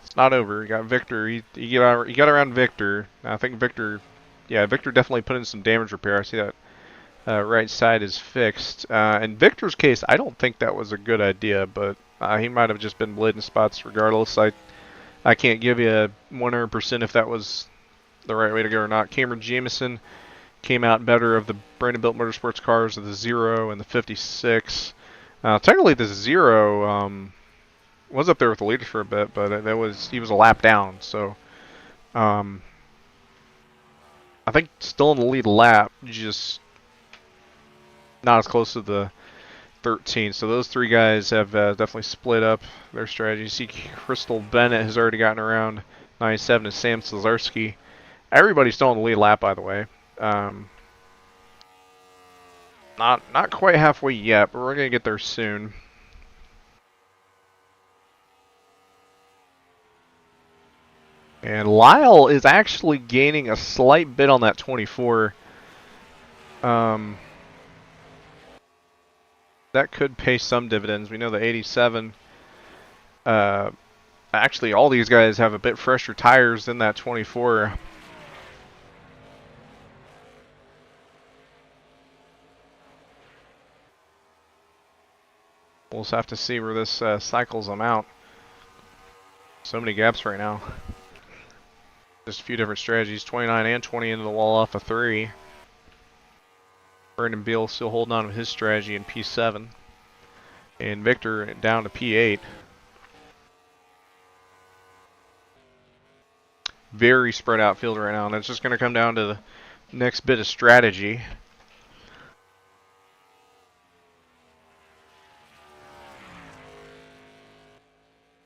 it's not over. You got Victor. He got around Victor. I think Victor. Yeah, Victor definitely put in some damage repair. I see that right side is fixed. In Victor's case, I don't think that was a good idea, but he might have just been bleeding spots regardless. I can't give you 100% if that was the right way to go or not. Cameron Jamison came out better of the Brandon Built Motorsports cars of the 0 and the 56. Technically, the 0 was up there with the leaders for a bit, but he was a lap down, so I think still in the lead lap, just not as close to the 13. So those three guys have definitely split up their strategy. You see Crystal Bennett has already gotten around 97 and Sam Szarski. Everybody's still in the lead lap, by the way. Not quite halfway yet, but we're going to get there soon. And Lyle is actually gaining a slight bit on that 24. That could pay some dividends. We know the 87. Actually, all these guys have a bit fresher tires than that 24. We'll just have to see where this cycles them out. So many gaps right now. Just a few different strategies. 29 and 20 into the wall off of 3. Brandon Beal still holding on to his strategy in P7. And Victor down to P8. Very spread out field right now, and it's just going to come down to the next bit of strategy.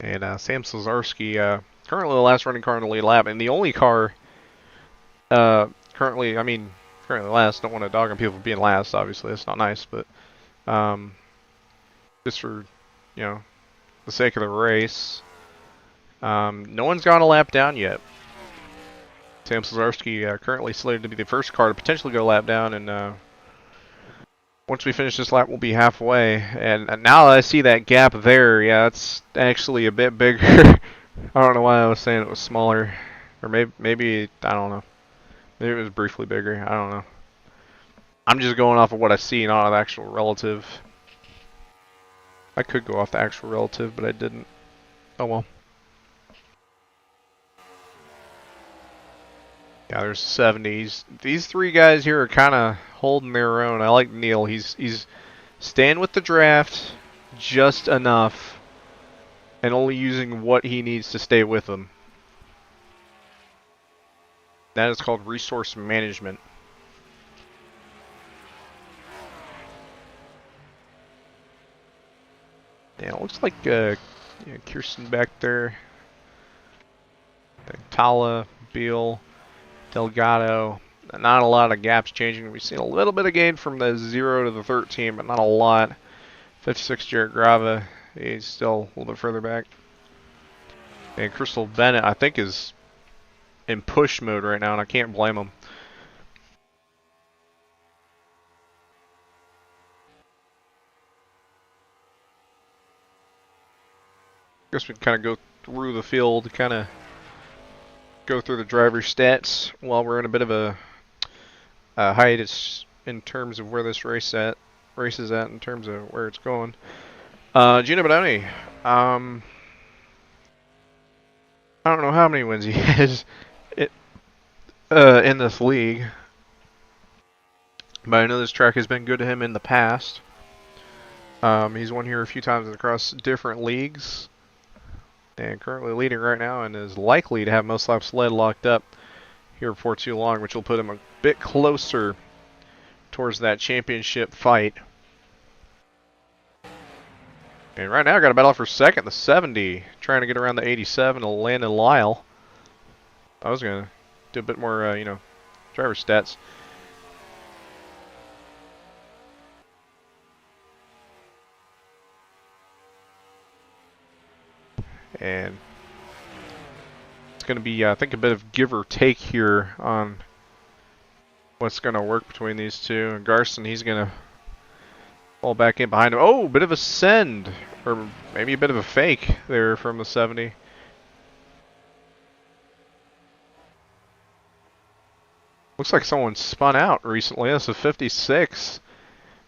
And Sam Slazarski, currently the last running car in the lead lap, and the only car currently last. Don't want to dog on people for being last, obviously. That's not nice, but just for, the sake of the race. No one's gone a lap down yet. Sam Slazarski currently slated to be the first car to potentially go a lap down, and once we finish this lap, we'll be halfway. And now that I see that gap there, yeah, it's actually a bit bigger. I don't know why I was saying it was smaller. Or maybe, I don't know. Maybe it was briefly bigger. I don't know. I'm just going off of what I see, not the actual relative. I could go off the actual relative, but I didn't. Oh well. Yeah, there's 70s. These three guys here are kind of holding their own. I like Neil. He's staying with the draft just enough and only using what he needs to stay with them. That is called resource management. Yeah, it looks like Kirsten back there. Talha, Beal, Delgado. Not a lot of gaps changing. We've seen a little bit of gain from the 0 to the 13, but not a lot. 56 Jarrett Grava. He's still a little bit further back. And Crystal Bennett, I think, is in push mode right now, and I can't blame him. Guess we can kind of go through the field, kind of go through the driver stats while we're in a bit of a hiatus in terms of where this race is at in terms of where it's going. Gino Bodoni, I don't know how many wins he has in this league, but I know this track has been good to him in the past. He's won here a few times across different leagues, and currently leading right now, and is likely to have most laps led locked up here before too long, which will put him a bit closer towards that championship fight. And right now, got a battle for second, the 70, trying to get around the 87 to Landon Lyle. I was gonna do a bit more, driver stats. And it's going to be, I think, a bit of give or take here on what's going to work between these two. And Garson, he's going to fall back in behind him. Oh, bit of a send, or maybe a bit of a fake there from the 70. Looks like someone spun out recently. That's a 56.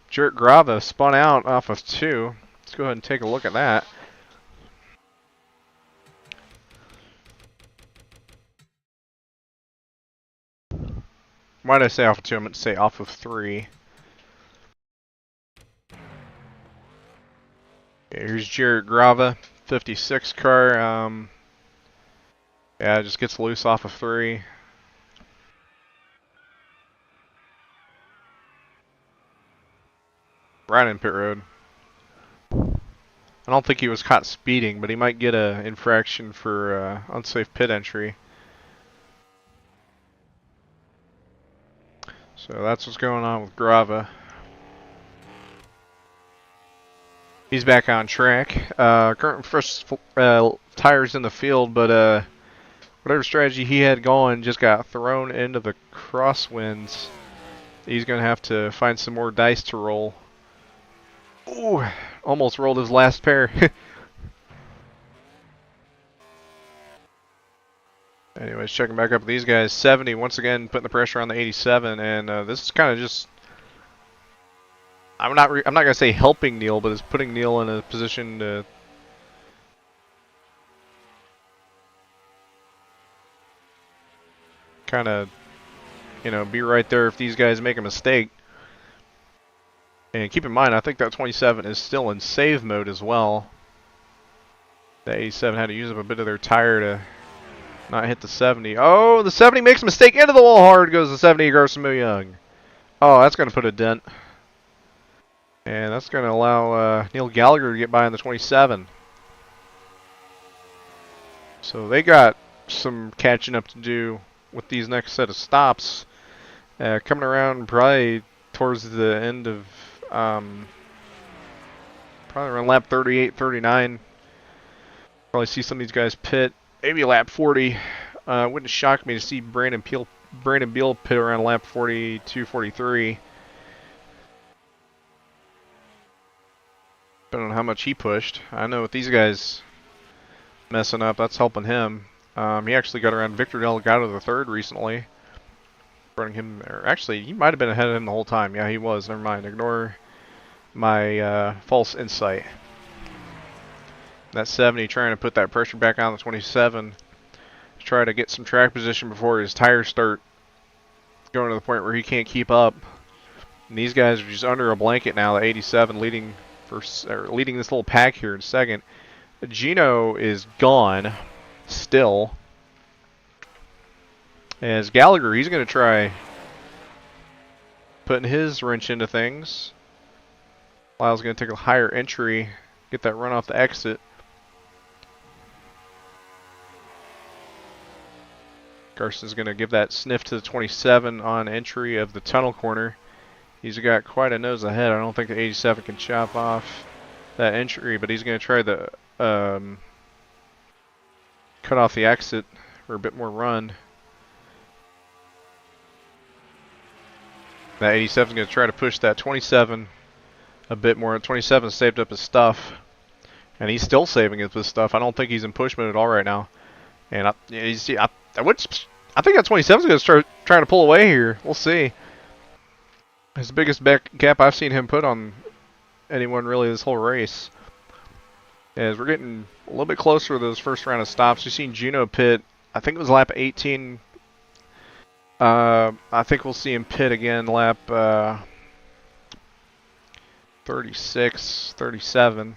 Jarrett Grava spun out off of 2. Let's go ahead and take a look at that. Why did I say off of 2? I meant to say off of 3. Okay, here's Jarrett Grava, 56 car. Yeah, just gets loose off of 3. Right in pit road. I don't think he was caught speeding, but he might get an infraction for unsafe pit entry. So that's what's going on with Grava. He's back on track. Current fresh tires in the field, but whatever strategy he had going just got thrown into the crosswinds. He's going to have to find some more dice to roll. Ooh, almost rolled his last pair. Anyways, checking back up with these guys. 70 once again putting the pressure on the 87, and this is kind of just, I'm not gonna say helping Neil, but it's putting Neil in a position to kind of, be right there if these guys make a mistake. And keep in mind, I think that 27 is still in save mode as well. The 87 had to use up a bit of their tire to not hit the 70. Oh, the 70 makes a mistake. Into the wall hard goes the 70 Garcia Young. Oh, that's going to put a dent. And that's going to allow Neil Gallagher to get by on the 27. So they got some catching up to do with these next set of stops. Coming around probably towards the end of, probably around lap 38, 39. Probably see some of these guys pit. Maybe lap 40. Wouldn't shock me to see Brandon Beal pit around lap 42, 43. Depending on how much he pushed. I know with these guys messing up, that's helping him. He actually got around Victor Delgado the third recently. Running him, or actually, he might have been ahead of him the whole time. Yeah, he was. Never mind. Ignore my false insight. That 70 trying to put that pressure back on the 27 to try to get some track position before his tires start going to the point where he can't keep up. And these guys are just under a blanket now. The 87 leading this little pack here in second. Gino is gone still. As Gallagher, he's going to try putting his wrench into things. Lyle's going to take a higher entry, get that run off the exit. Carson's going to give that sniff to the 27 on entry of the tunnel corner. He's got quite a nose ahead. I don't think the 87 can chop off that entry, but he's going to try the cut off the exit for a bit more run. That 87 is going to try to push that 27 a bit more. 27 saved up his stuff, and he's still saving his stuff. I don't think he's in push mode at all right now. And I think that 27 is going to start trying to pull away here. We'll see. His biggest gap I've seen him put on anyone really this whole race. As we're getting a little bit closer to those first round of stops, you've seen Gino pit. I think it was lap 18. I think we'll see him pit again lap 36, 37.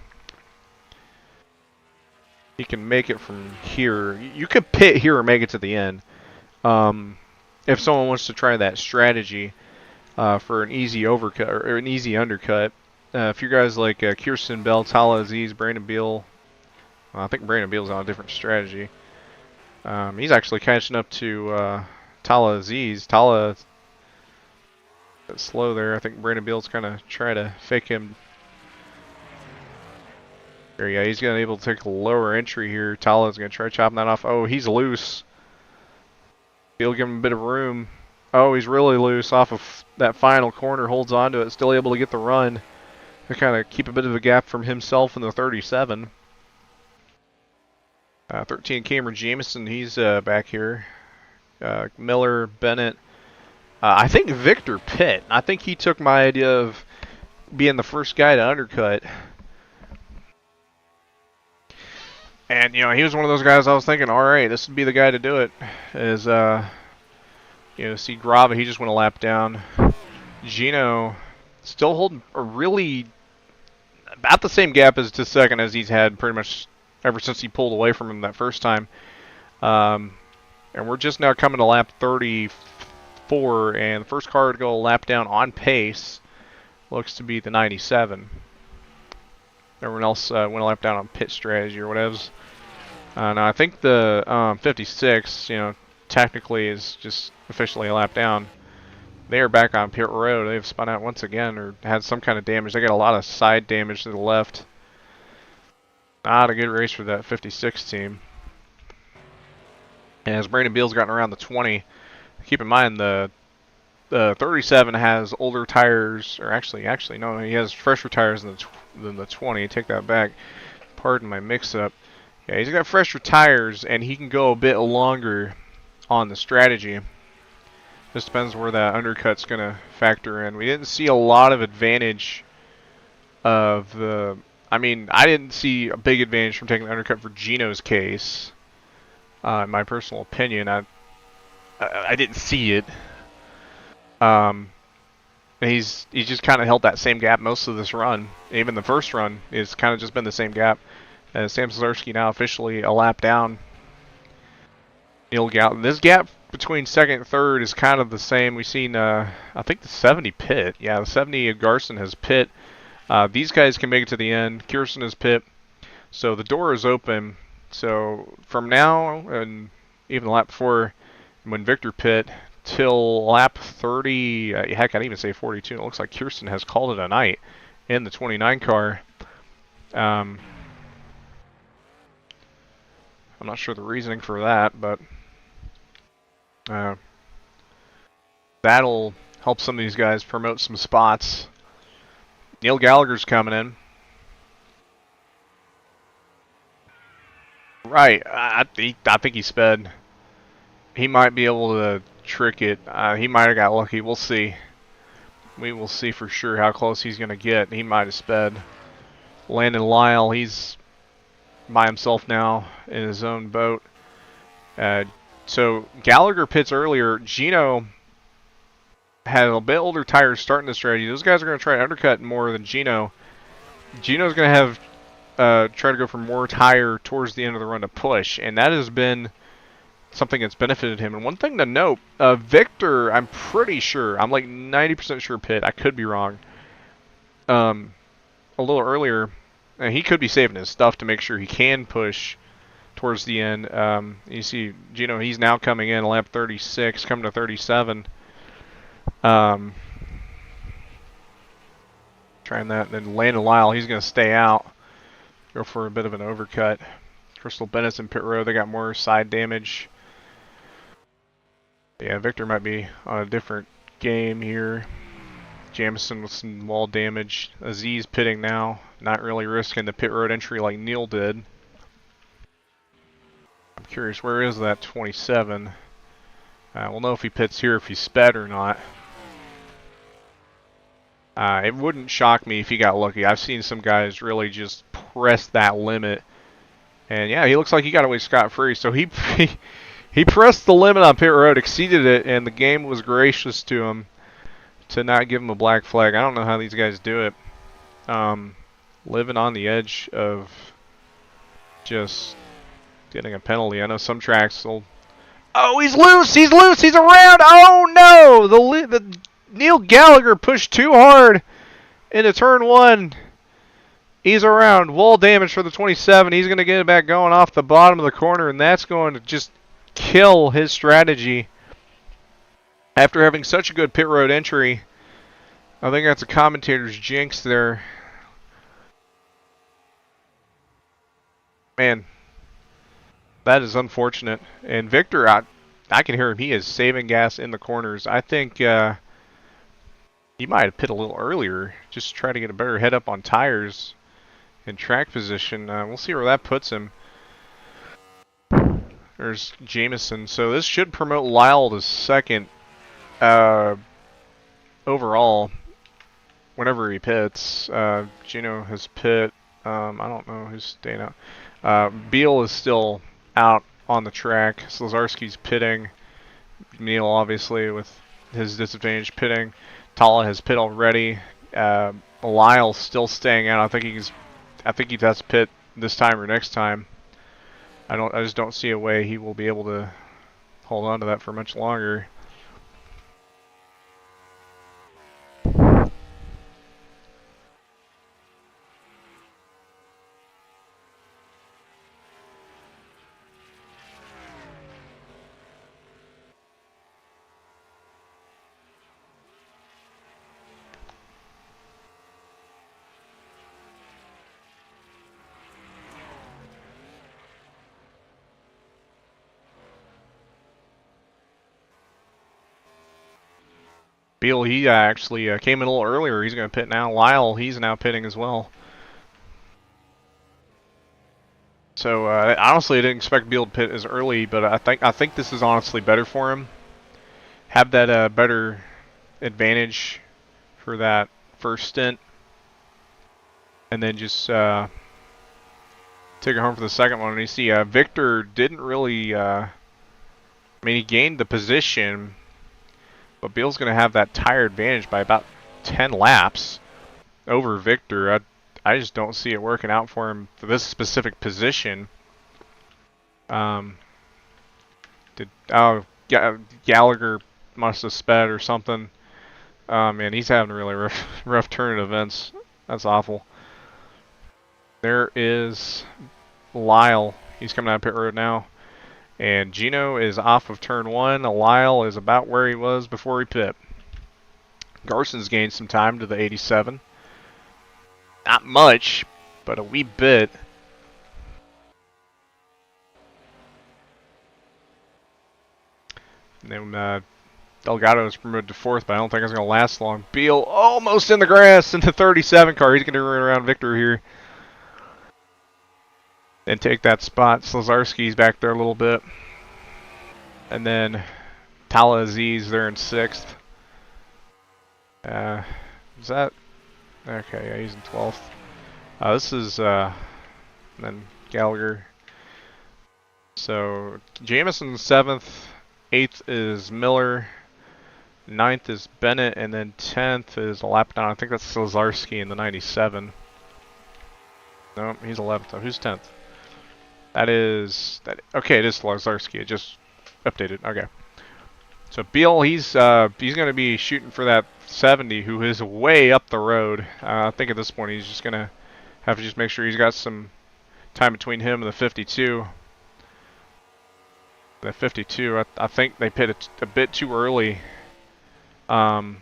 He can make it from here. You could pit here or make it to the end. If someone wants to try that strategy for an easy overcut or an easy undercut. If you guys like Kirsten Bell, TalhaDevYT, Brandon Beal, I think Brandon Beal's on a different strategy. He's actually catching up to TalhaDevYT. Talha slow there. I think Brandon Beal's kind of trying to fake him. There you go. He's going to be able to take a lower entry here. Talha's going to try chopping that off. Oh, he's loose. Beal give him a bit of room. Oh, he's really loose off of that final corner. Holds on to it. Still able to get the run. To kind of keep a bit of a gap from himself in the 37. 13 Cameron Jamison. He's back here. Miller, Bennett. I think Victor Pitt. I think he took my idea of being the first guy to undercut. And, you know, he was one of those guys I was thinking, all right, this would be the guy to do it. Is, you know, see Grava, he just went a lap down. Gino still holding a really about the same gap as to second as he's had pretty much ever since he pulled away from him that first time. And we're just now coming to lap 34, and the first car to go a lap down on pace looks to be the 97. Everyone else went a lap down on pit strategy or whatever. Now I think the 56, you know, technically is just officially a lap down. They are back on pit road. They've spun out once again or had some kind of damage. They got a lot of side damage to the left. Not a good race for that 56 team. And as Brandon Beal's gotten around the 20, keep in mind the 37 has older tires, or actually no, he has fresher tires than the 20. Take that back. Pardon my mix-up. Yeah, he's got fresher tires, and he can go a bit longer on the strategy. Just depends where that undercut's going to factor in. We didn't see a lot of advantage of the... I mean, I didn't see a big advantage from taking the undercut for Gino's case. In my personal opinion, I didn't see it. And he's just kind of held that same gap most of this run. Even the first run is kind of just been the same gap. Sam Szarski now officially a lap down. Neil Gallagher. This gap between second and third is kind of the same. We've seen, I think the 70 pit. Yeah, the 70 Garson has pit. These guys can make it to the end. Kirsten has pit. So the door is open. So from now, and even the lap before, when Victor pit, till lap 30, heck, I'd even say 42. It looks like Kirsten has called it a night in the 29 car. I'm not sure the reasoning for that, but that'll help some of these guys promote some spots. Neil Gallagher's coming in. Right, I think he sped. He might be able to trick it. He might have got lucky. We'll see. We will see for sure how close he's going to get. He might have sped. Landon Lyle, he's by himself now in his own boat. So Gallagher pits earlier. Gino had a bit older tires starting the strategy. Those guys are going to try to undercut more than Gino. Gino's going to have try to go for more tire towards the end of the run to push, and that has been something that's benefited him. And one thing to note, Victor, I'm pretty sure, I'm like 90% sure pit. I could be wrong. A little earlier, he could be saving his stuff to make sure he can push towards the end. You see, Gino, he's now coming in lap 36, coming to 37. Trying that. Then Landon Lyle, he's going to stay out. Go for a bit of an overcut. Crystal Bennett's in pit road. They got more side damage. Yeah, Victor might be on a different game here. Jamison with some wall damage. Aziz pitting now. Not really risking the pit road entry like Neil did. I'm curious, where is that 27? We'll know if he pits here, if he sped or not. It wouldn't shock me if he got lucky. I've seen some guys really just press that limit. And yeah, he looks like he got away scot-free. So he pressed the limit on pit road, exceeded it, and the game was gracious to him to not give him a black flag. I don't know how these guys do it. Living on the edge of just getting a penalty. I know some tracks will... Oh, he's loose! He's loose! He's around! Oh no! The Neil Gallagher pushed too hard into turn one. He's around. Wall damage for the 27. He's going to get it back going off the bottom of the corner, and that's going to just kill his strategy. After having such a good pit road entry, I think that's a commentator's jinx there. Man, that is unfortunate. And Victor, I can hear him. He is saving gas in the corners. I think he might have pit a little earlier, just to try to get a better head up on tires and track position. We'll see where that puts him. There's Jamison. So this should promote Lyle to second overall whenever he pits. Gino has pit. I don't know who's staying out. Beal is still out on the track. Slazarski's pitting. Neil, obviously, with his disadvantage pitting. Talha has pit already. Lyle's still staying out. I think he has to pit this time or next time. I just don't see a way he will be able to hold on to that for much longer. Beal, he actually came in a little earlier. He's going to pit now. Lyle, he's now pitting as well. So honestly, I didn't expect Beal to pit as early, but I think this is honestly better for him. Have that better advantage for that first stint, and then just take it home for the second one. And you see, Victor didn't really. I mean, he gained the position. But Beal's going to have that tire advantage by about 10 laps over Victor. I just don't see it working out for him for this specific position. Gallagher must have sped or something. Man, he's having a really rough turn at events. That's awful. There is Lyle. He's coming out pit road now. And Gino is off of turn 1. Lyle is about where he was before he pit. Garson's gained some time to the 87. Not much, but a wee bit. And then Delgado is promoted to 4th, but I don't think it's going to last long. Beal almost in the grass in the 37 car. He's going to run around Victor here and take that spot. Slazarski's back there a little bit. And then TalhaDevYT there in 6th. Is that... Okay, yeah, he's in 12th. This is... then Gallagher. So, Jamison 7th. 8th is Miller. 9th is Bennett. And then 10th is a lap down. I think that's Slazarski in the 97. No, he's 11th. Oh, who's 10th? That is... Okay, it is Slazarski. It just updated. Okay. So Beal, he's going to be shooting for that 70, who is way up the road. I think at this point he's just going to have to just make sure he's got some time between him and the 52. The 52, I think they pit a bit too early for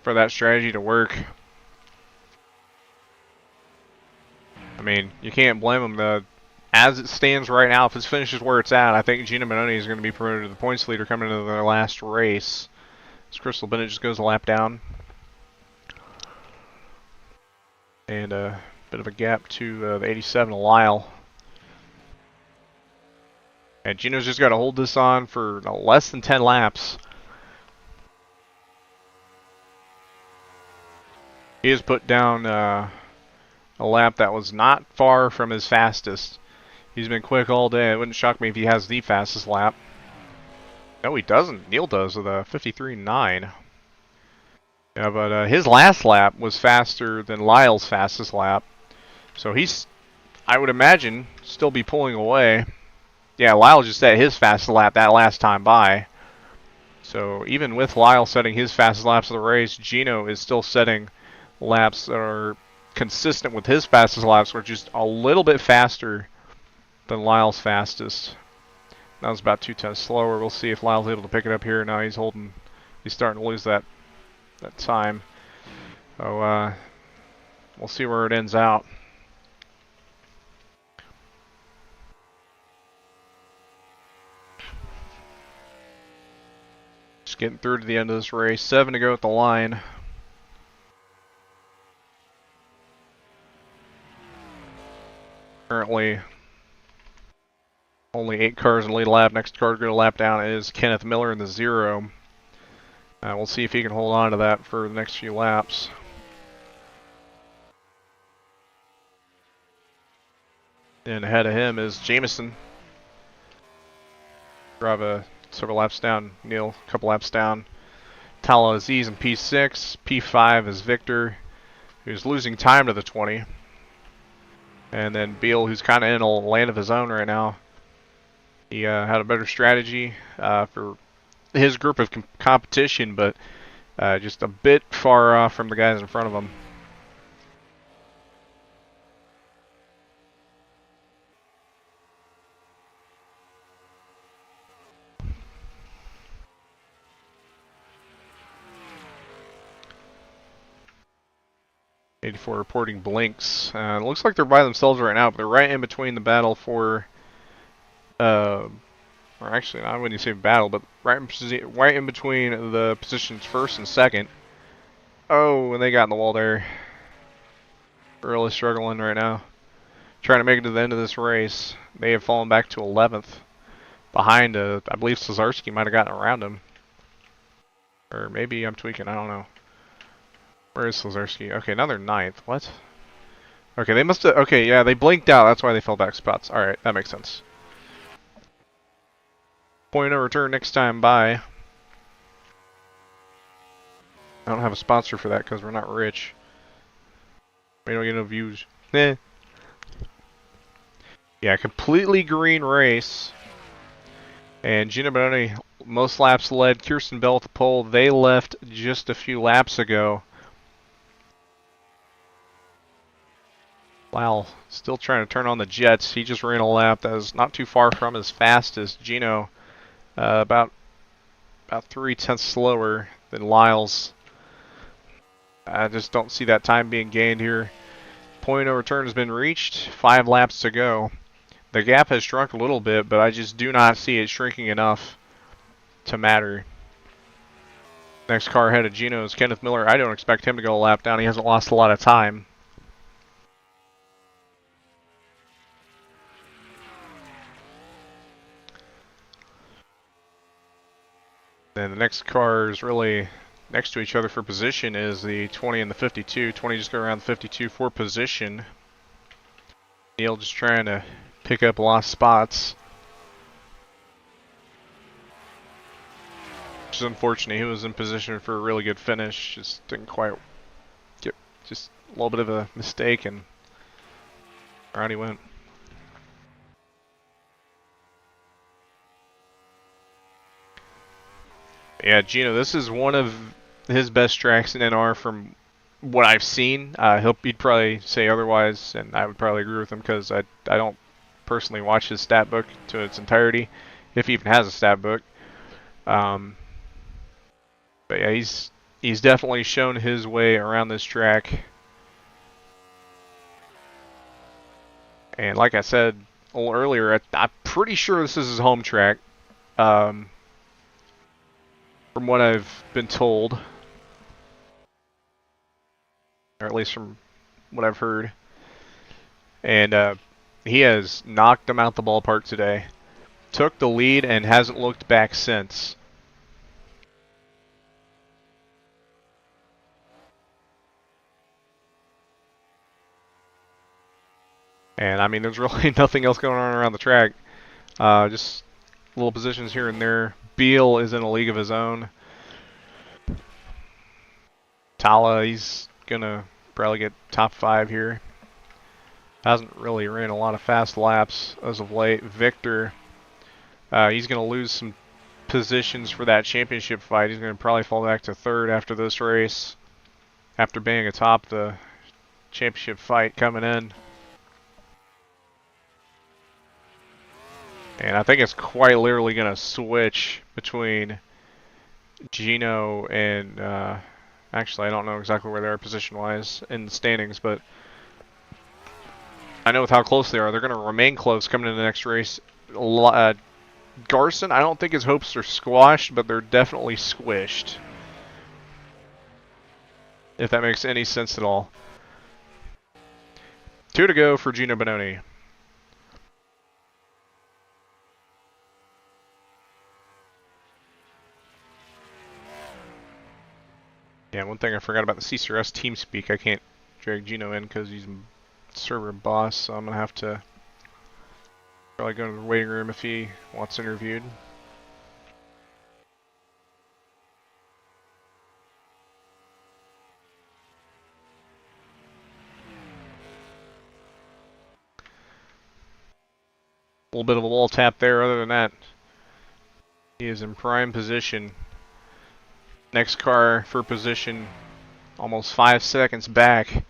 that strategy to work. I mean, you can't blame them. As it stands right now, if this finishes where it's at, I think Gino Manoni is going to be promoted to the points leader coming into their last race. As Crystal Bennett just goes a lap down. And a bit of a gap to the 87 Lyle. And Gino's just got to hold this on for less than 10 laps. He has put down a lap that was not far from his fastest. He's been quick all day. It wouldn't shock me if he has the fastest lap. No, he doesn't. Neil does with a 53.9. Yeah, but his last lap was faster than Lyle's fastest lap. So he's, I would imagine, still be pulling away. Yeah, Lyle just set his fastest lap that last time by. So even with Lyle setting his fastest laps of the race, Gino is still setting laps that are consistent with his fastest laps, or just a little bit faster than Lyle's fastest. That was about 2/10 slower. We'll see if Lyle's able to pick it up here. Now he's starting to lose that time. So we'll see where it ends out. Just getting through to the end of this race. 7 to go at the line. Currently only 8 cars in the lead lap. Next car to go to lap down is Kenneth Miller in the 0. We'll see if he can hold on to that for the next few laps. And ahead of him is Jamison. Drive several laps down. Neil, a couple laps down. TalhaDevYT in P6. P5 is Victor, who's losing time to the 20. And then Beal, who's kind of in a land of his own right now. He had a better strategy for his group of competition, but just a bit far off from the guys in front of him. '84 reporting blinks. It looks like they're by themselves right now, but they're right in between the battle for, or actually, I wouldn't say battle, but right in between the positions 1st and 2nd. Oh, and they got in the wall there. Really struggling right now. Trying to make it to the end of this race. They have fallen back to 11th. Behind, I believe Slazarski might have gotten around him. Or maybe I'm tweaking, I don't know. Where is Slazarski? Okay, now they're 9th. What? Okay, they must have... Okay, yeah, they blinked out. That's why they fell back spots. Alright, that makes sense. Point of return next time by. I don't have a sponsor for that because we're not rich. We don't get no views. Eh. Yeah, completely green race. And Gino Bononi, most laps led. Kirsten Bell at the pole. They left just a few laps ago. Lyle still trying to turn on the jets. He just ran a lap that was not too far from as fast as Gino. About 3/10 slower than Lyle's. I just don't see that time being gained here. Point of return has been reached. 5 laps to go. The gap has shrunk a little bit, but I just do not see it shrinking enough to matter. Next car ahead of Gino is Kenneth Miller. I don't expect him to go a lap down. He hasn't lost a lot of time. Then the next cars really next to each other for position is the 20 and the 52. 20 just go around the 52 for position. Neil just trying to pick up lost spots. Which is unfortunate. He was in position for a really good finish. Just didn't quite get, just a little bit of a mistake, and around he went. Yeah, Gino, this is one of his best tracks in NR from what I've seen. He'd probably say otherwise, and I would probably agree with him because I don't personally watch his stat book to its entirety, if he even has a stat book. But yeah, he's definitely shown his way around this track. And like I said a little earlier, I'm pretty sure this is his home track. From what I've been told, or at least from what I've heard. And he has knocked them out the ballpark today. Took the lead and hasn't looked back since. And I mean, there's really nothing else going on around the track. Just little positions here and there. Beal is in a league of his own. Talha, he's gonna probably get top 5 here. Hasn't really ran a lot of fast laps as of late. Victor, he's gonna lose some positions for that championship fight. He's gonna probably fall back to 3rd after this race, after being atop the championship fight coming in. And I think it's quite literally going to switch between Gino and, actually I don't know exactly where they are position-wise in the standings, but I know with how close they are, they're going to remain close coming into the next race. Garson, I don't think his hopes are squashed, but they're definitely squished. If that makes any sense at all. 2 to go for Gino Bononi. Yeah, one thing I forgot about the CCRS TeamSpeak, I can't drag Gino in because he's server boss, so I'm going to have to probably go to the waiting room if he wants interviewed. A little bit of a wall tap there. Other than that, he is in prime position. Next car for position, almost 5 seconds back.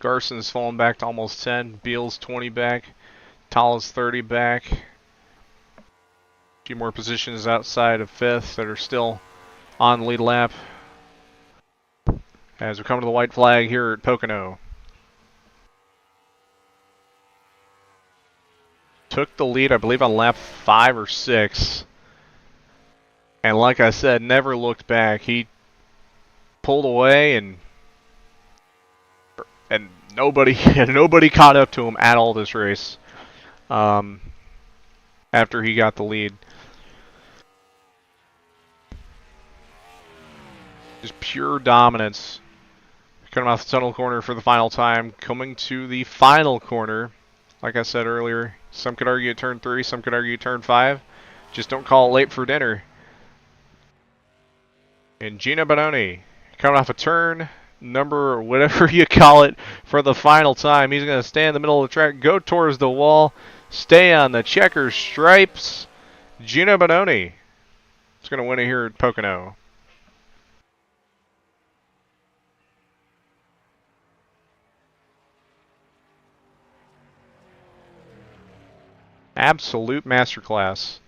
Garson's fallen back to almost 10. Beal's 20 back. Talha's 30 back. A few more positions outside of 5th that are still on the lead lap. As we come to the white flag here at Pocono. Took the lead, I believe, on lap 5 or 6. And like I said, never looked back. He pulled away and nobody caught up to him at all this race. After he got the lead. Just pure dominance. Coming off the tunnel corner for the final time. Coming to the final corner. Like I said earlier, some could argue at turn 3, some could argue at turn 5. Just don't call it late for dinner. And Gino Bononi coming off a turn, number, whatever you call it, for the final time. He's going to stay in the middle of the track, go towards the wall, stay on the checker stripes. Gino Bononi is going to win it here at Pocono. Absolute masterclass.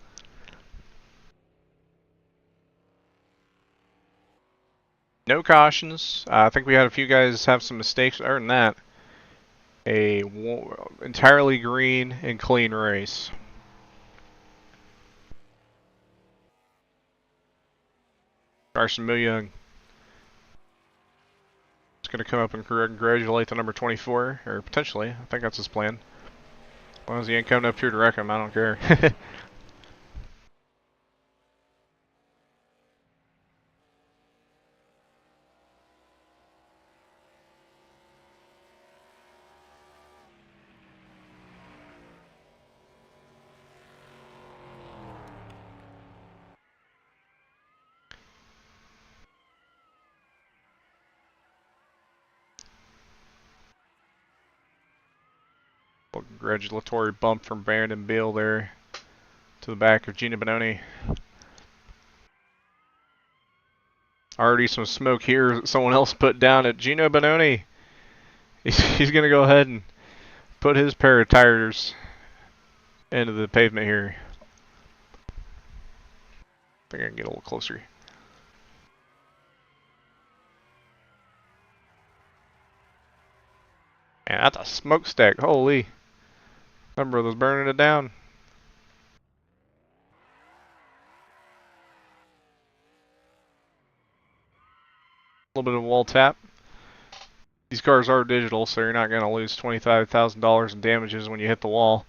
No cautions. I think we had a few guys have some mistakes. Other than that, a entirely green and clean race. Carson Millyoung is going to come up and congratulate the number 24, or potentially. I think that's his plan. As long as he ain't coming up here to wreck him, I don't care. Congratulatory bump from Brandon Beal there to the back of Gino Bononi. Already some smoke here that someone else put down at Gino Bononi. He's going to go ahead and put his pair of tires into the pavement here. I think I can get a little closer. Man, that's a smokestack. Holy. Some brothers burning it down. A little bit of wall tap. These cars are digital, so you're not going to lose $25,000 in damages when you hit the wall.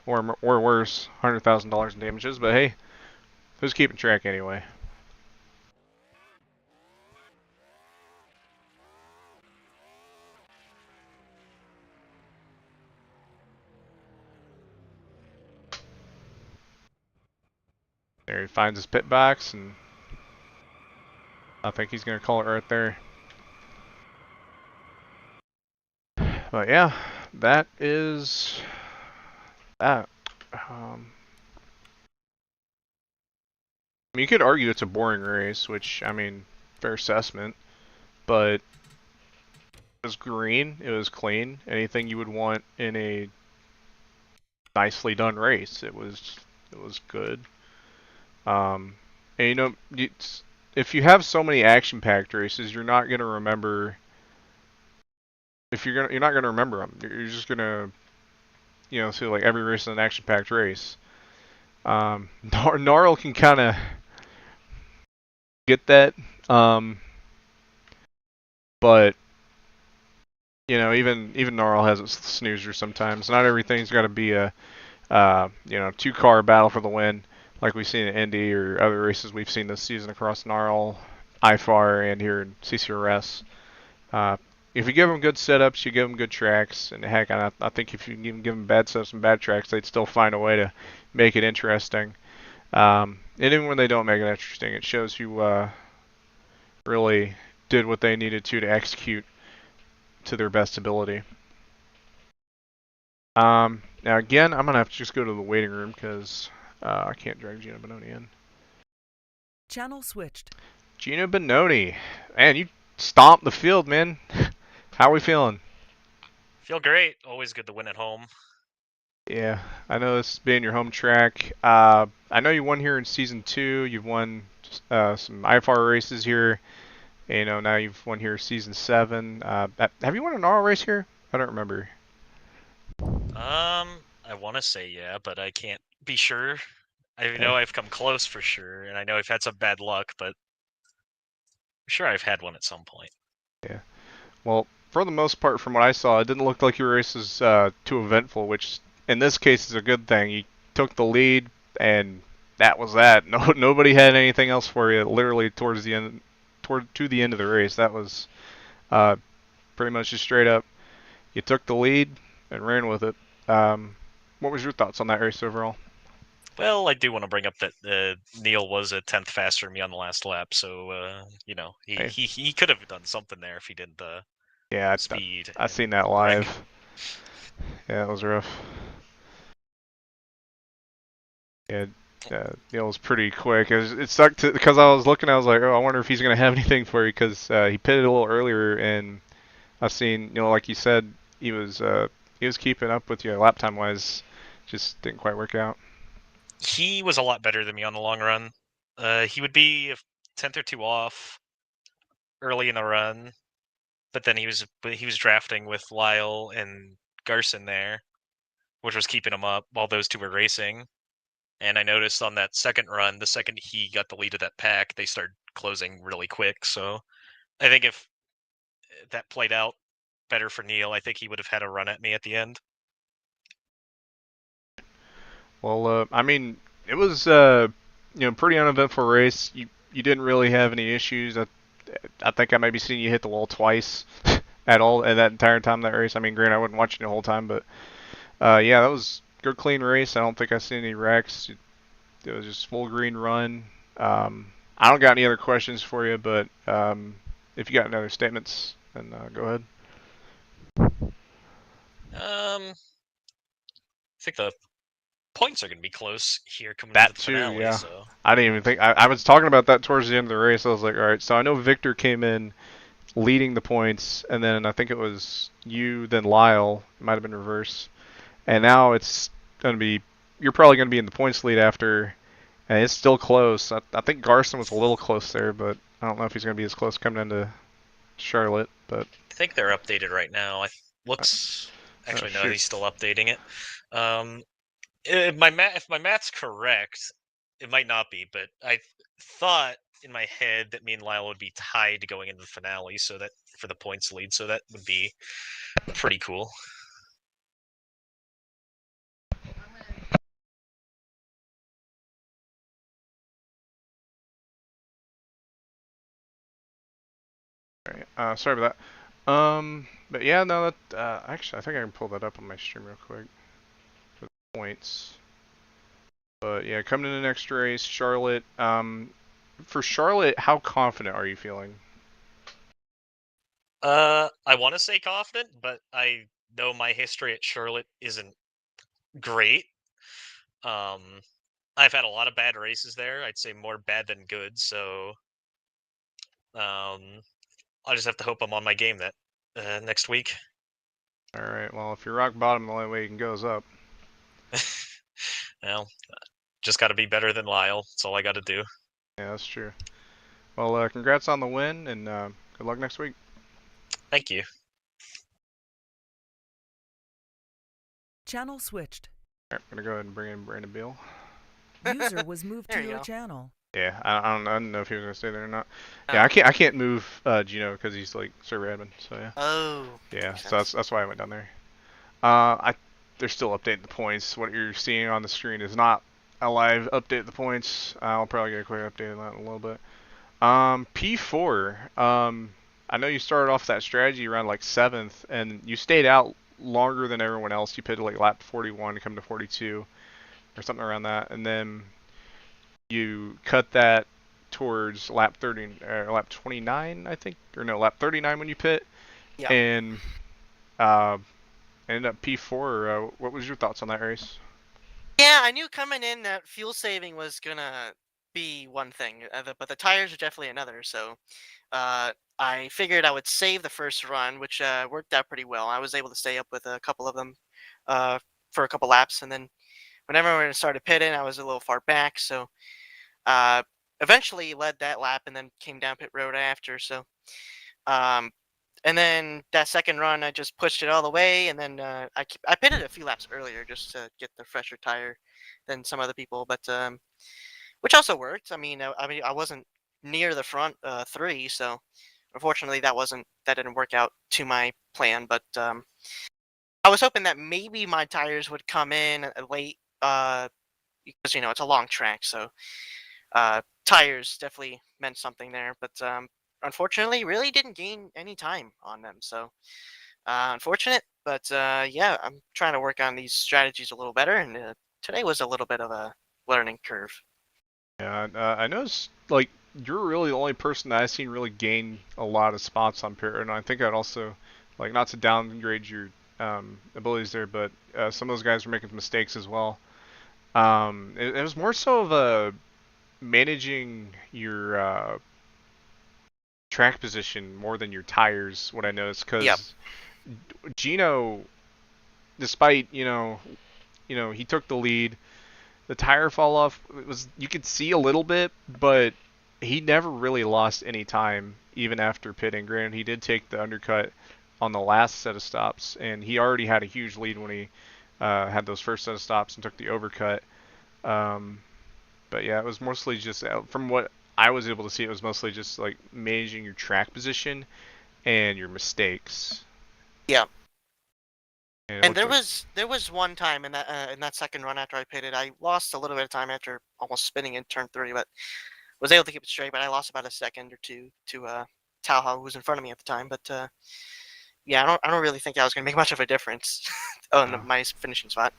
Or worse, $100,000 in damages. But hey, who's keeping track anyway? There he finds his pit box, and I think he's going to call it right there. But yeah, that is that. You could argue it's a boring race, which, I mean, fair assessment, but it was green, it was clean, anything you would want in a nicely done race. It was good. And you know, if you have so many action-packed races, you're not gonna remember. You're not gonna remember them. You're just gonna, you know, see like every race is an action-packed race. NARL can kind of get that, but you know, even NARL has its snoozers sometimes. Not everything's got to be a you know, two-car battle for the win, like we've seen in Indy or other races we've seen this season across NARL, IFAR, and here in CCRS. If you give them good setups, you give them good tracks, and heck, I think if you even give them bad setups and bad tracks, they'd still find a way to make it interesting. And even when they don't make it interesting, it shows you really did what they needed to execute to their best ability. Now again, I'm going to have to just go to the waiting room because I can't drag Gino Bononi in. Channel switched. Gino Bononi. Man, you stomped the field, man. How are we feeling? Feel great. Always good to win at home. Yeah, I know this being your home track. I know you won here in Season 2. You've won some IFAR races here. You know, now you've won here Season 7. Have you won an NARL race here? I don't remember. I want to say yeah, but I can't be sure. I know I've come close for sure, and I know I've had some bad luck, but I'm sure I've had one at some point. Yeah. Well, for the most part, from what I saw, it didn't look like your race was too eventful, which in this case is a good thing. You took the lead, and that was that. Nobody had anything else for you. Literally towards the end, to the end of the race, that was pretty much just straight up. You took the lead and ran with it. What was your thoughts on that race overall? Well, I do want to bring up that Neil was a 10th faster than me on the last lap, so you know Hey. he could have done something there if he didn't Yeah, speed. I and seen that wreck. live. Yeah, it was rough. Yeah, Neil was pretty quick. It sucked because I was looking. I was like, oh, I wonder if he's gonna have anything for you because he pitted a little earlier, and I've seen, like you said, he was keeping up with you lap time wise. Just didn't quite work out. He was a lot better than me on the long run. He would be a 10th or 2 off early in the run, but then he was drafting with Lyle and Garson there, which was keeping him up while those two were racing. And I noticed on that second run, the second he got the lead of that pack, they started closing really quick. So I think if that played out better for Neil, I think he would have had a run at me at the end. Well, I mean, it was pretty uneventful race. You didn't really have any issues. I think I maybe seen you hit the wall twice at all at that entire time of that race. I mean, granted, I wasn't watching the whole time, but yeah, that was a good clean race. I don't think I seen any wrecks. It was just full green run. I don't got any other questions for you, but if you got any other statements, then go ahead. I think the points are going to be close here coming That into the too, finale. yeah. So I didn't even think. I was talking about that towards the end of the race. I was like, all right, so I know Victor came in leading the points, and then I think it was you, then Lyle. It might have been reverse. And now it's going to be, you're probably going to be in the points lead after, and it's still close. I think Garson was a little close there, but I don't know if he's going to be as close coming into Charlotte. But I think they're updated right now. Actually, no, shoot. he's still updating it. If my math's correct, it might not be, but I thought in my head that me and Lyle would be tied going into the finale, so that for the points lead, so that would be pretty cool. All right, sorry about that. But yeah, no, that actually I think I can pull that up on my stream real quick for the points. But yeah, coming in the next race, Charlotte. For Charlotte, how confident are you feeling? I want to say confident, but I know my history at Charlotte isn't great. I've had a lot of bad races there. I'd say more bad than good. So, I'll just have to hope I'm on my game that next week. All right. Well, if you're rock bottom, the only way you can go is up. Well, just got to be better than Lyle. That's all I got to do. Yeah, that's true. Well, congrats on the win, and good luck next week. Thank you. Channel switched. All right, I'm gonna go ahead and bring in Brandon Beal. User was moved There to you your go. channel. Yeah, I don't know if he was gonna stay there or not. Oh. Yeah, I can't move Gino because he's like server admin. So yeah. Oh. Yeah, makes so sense. that's why I went down there. They're still updating the points. What you're seeing on the screen is not a live update of the points. I'll probably get a quick update on that in a little bit. P4. I know you started off that strategy around like 7th, and you stayed out longer than everyone else. You pitted like lap 41 to come to 42, or something around that, and then you cut that towards lap 30, lap 29, I think, or no, lap 39 when you pit, Yeah. and ended up P4. What was your thoughts on that race? Yeah, I knew coming in that fuel saving was gonna be one thing, but the tires are definitely another. So, I figured I would save the first run, which worked out pretty well. I was able to stay up with a couple of them for a couple laps, and then whenever we started pitting, I was a little far back. So, eventually led that lap, and then came down pit road after. So, and then that second run, I just pushed it all the way, and then I pitted a few laps earlier just to get the fresher tire than some other people, but which also worked. I mean, I wasn't near the front three, so unfortunately that didn't work out to my plan. But I was hoping that maybe my tires would come in late because it's a long track, so tires definitely meant something there. But unfortunately, really didn't gain any time on them. So unfortunate, but yeah, I'm trying to work on these strategies a little better. And today was a little bit of a learning curve. Yeah, I noticed like you're really the only person that I've seen really gain a lot of spots on Pyro, and I think I'd also like not to downgrade your abilities there, but some of those guys were making mistakes as well. It was more so of a managing your track position more than your tires. What I noticed, because Yep. Gino, despite he took the lead. The tire fall off you could see a little bit, but he never really lost any time even after pitting. Granted, he did take the undercut on the last set of stops, and he already had a huge lead when he had those first set of stops and took the overcut. But yeah, it was mostly just from what I was able to see, it was mostly just like managing your track position and your mistakes. Yeah. And there was one time in that second run after I pitted, I lost a little bit of time after almost spinning in turn 3, but was able to keep it straight. But I lost about a second or two to Talha, who was in front of me at the time. But yeah, I don't really think that was gonna make much of a difference on my finishing spot.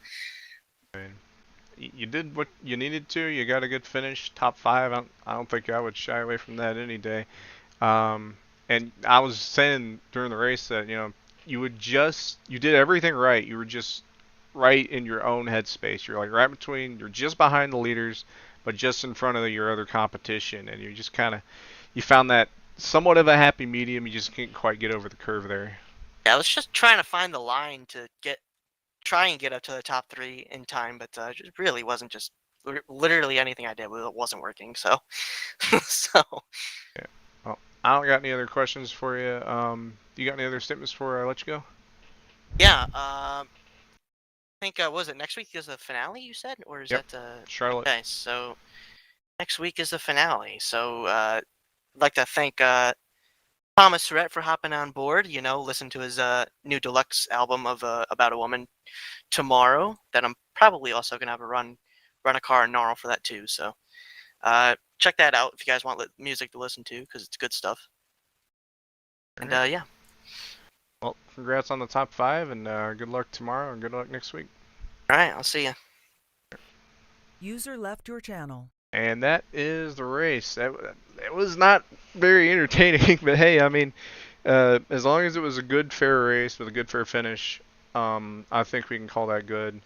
I mean, you did what you needed to. You got a good finish, top 5. I don't think I would shy away from that any day. And I was saying during the race that you did everything right. You were just right in your own headspace. You're like right between. You're just behind the leaders, but just in front of your other competition, and you just you found that somewhat of a happy medium. You just can't quite get over the curve there. Yeah, I was just trying to find the line to try and get up to the top 3 in time, but it really wasn't just literally anything I did wasn't working. So, so. Yeah. Well, I don't got any other questions for you. You got any other statements before I let you go? Yeah. I think was it next week is the finale you said, or is Yep. that Charlotte? Okay, so next week is the finale. So I'd like to thank Thomas Surratt for hopping on board. Listen to his new deluxe album of About a Woman tomorrow. That I'm probably also gonna have run a car in NARL for that too. So check that out if you guys want music to listen to, because it's good stuff. And yeah. Well, congrats on the top 5, and good luck tomorrow, and good luck next week. All right, I'll see you. User left your channel. And that is the race. It was not very entertaining, but hey, I mean, as long as it was a good, fair race with a good, fair finish, I think we can call that good.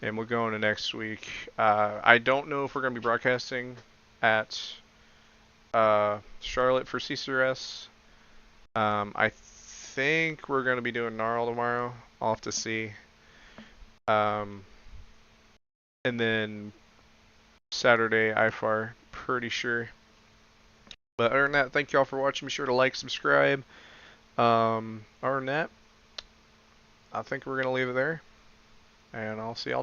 And we'll go into next week. I don't know if we're going to be broadcasting at Charlotte for CCRS. I think we're going to be doing NARL tomorrow. I'll have to see. And then Saturday, IFAR, pretty sure. But other than that, thank you all for watching. Be sure to like, subscribe. Other than that, I think we're going to leave it there. And I'll see y'all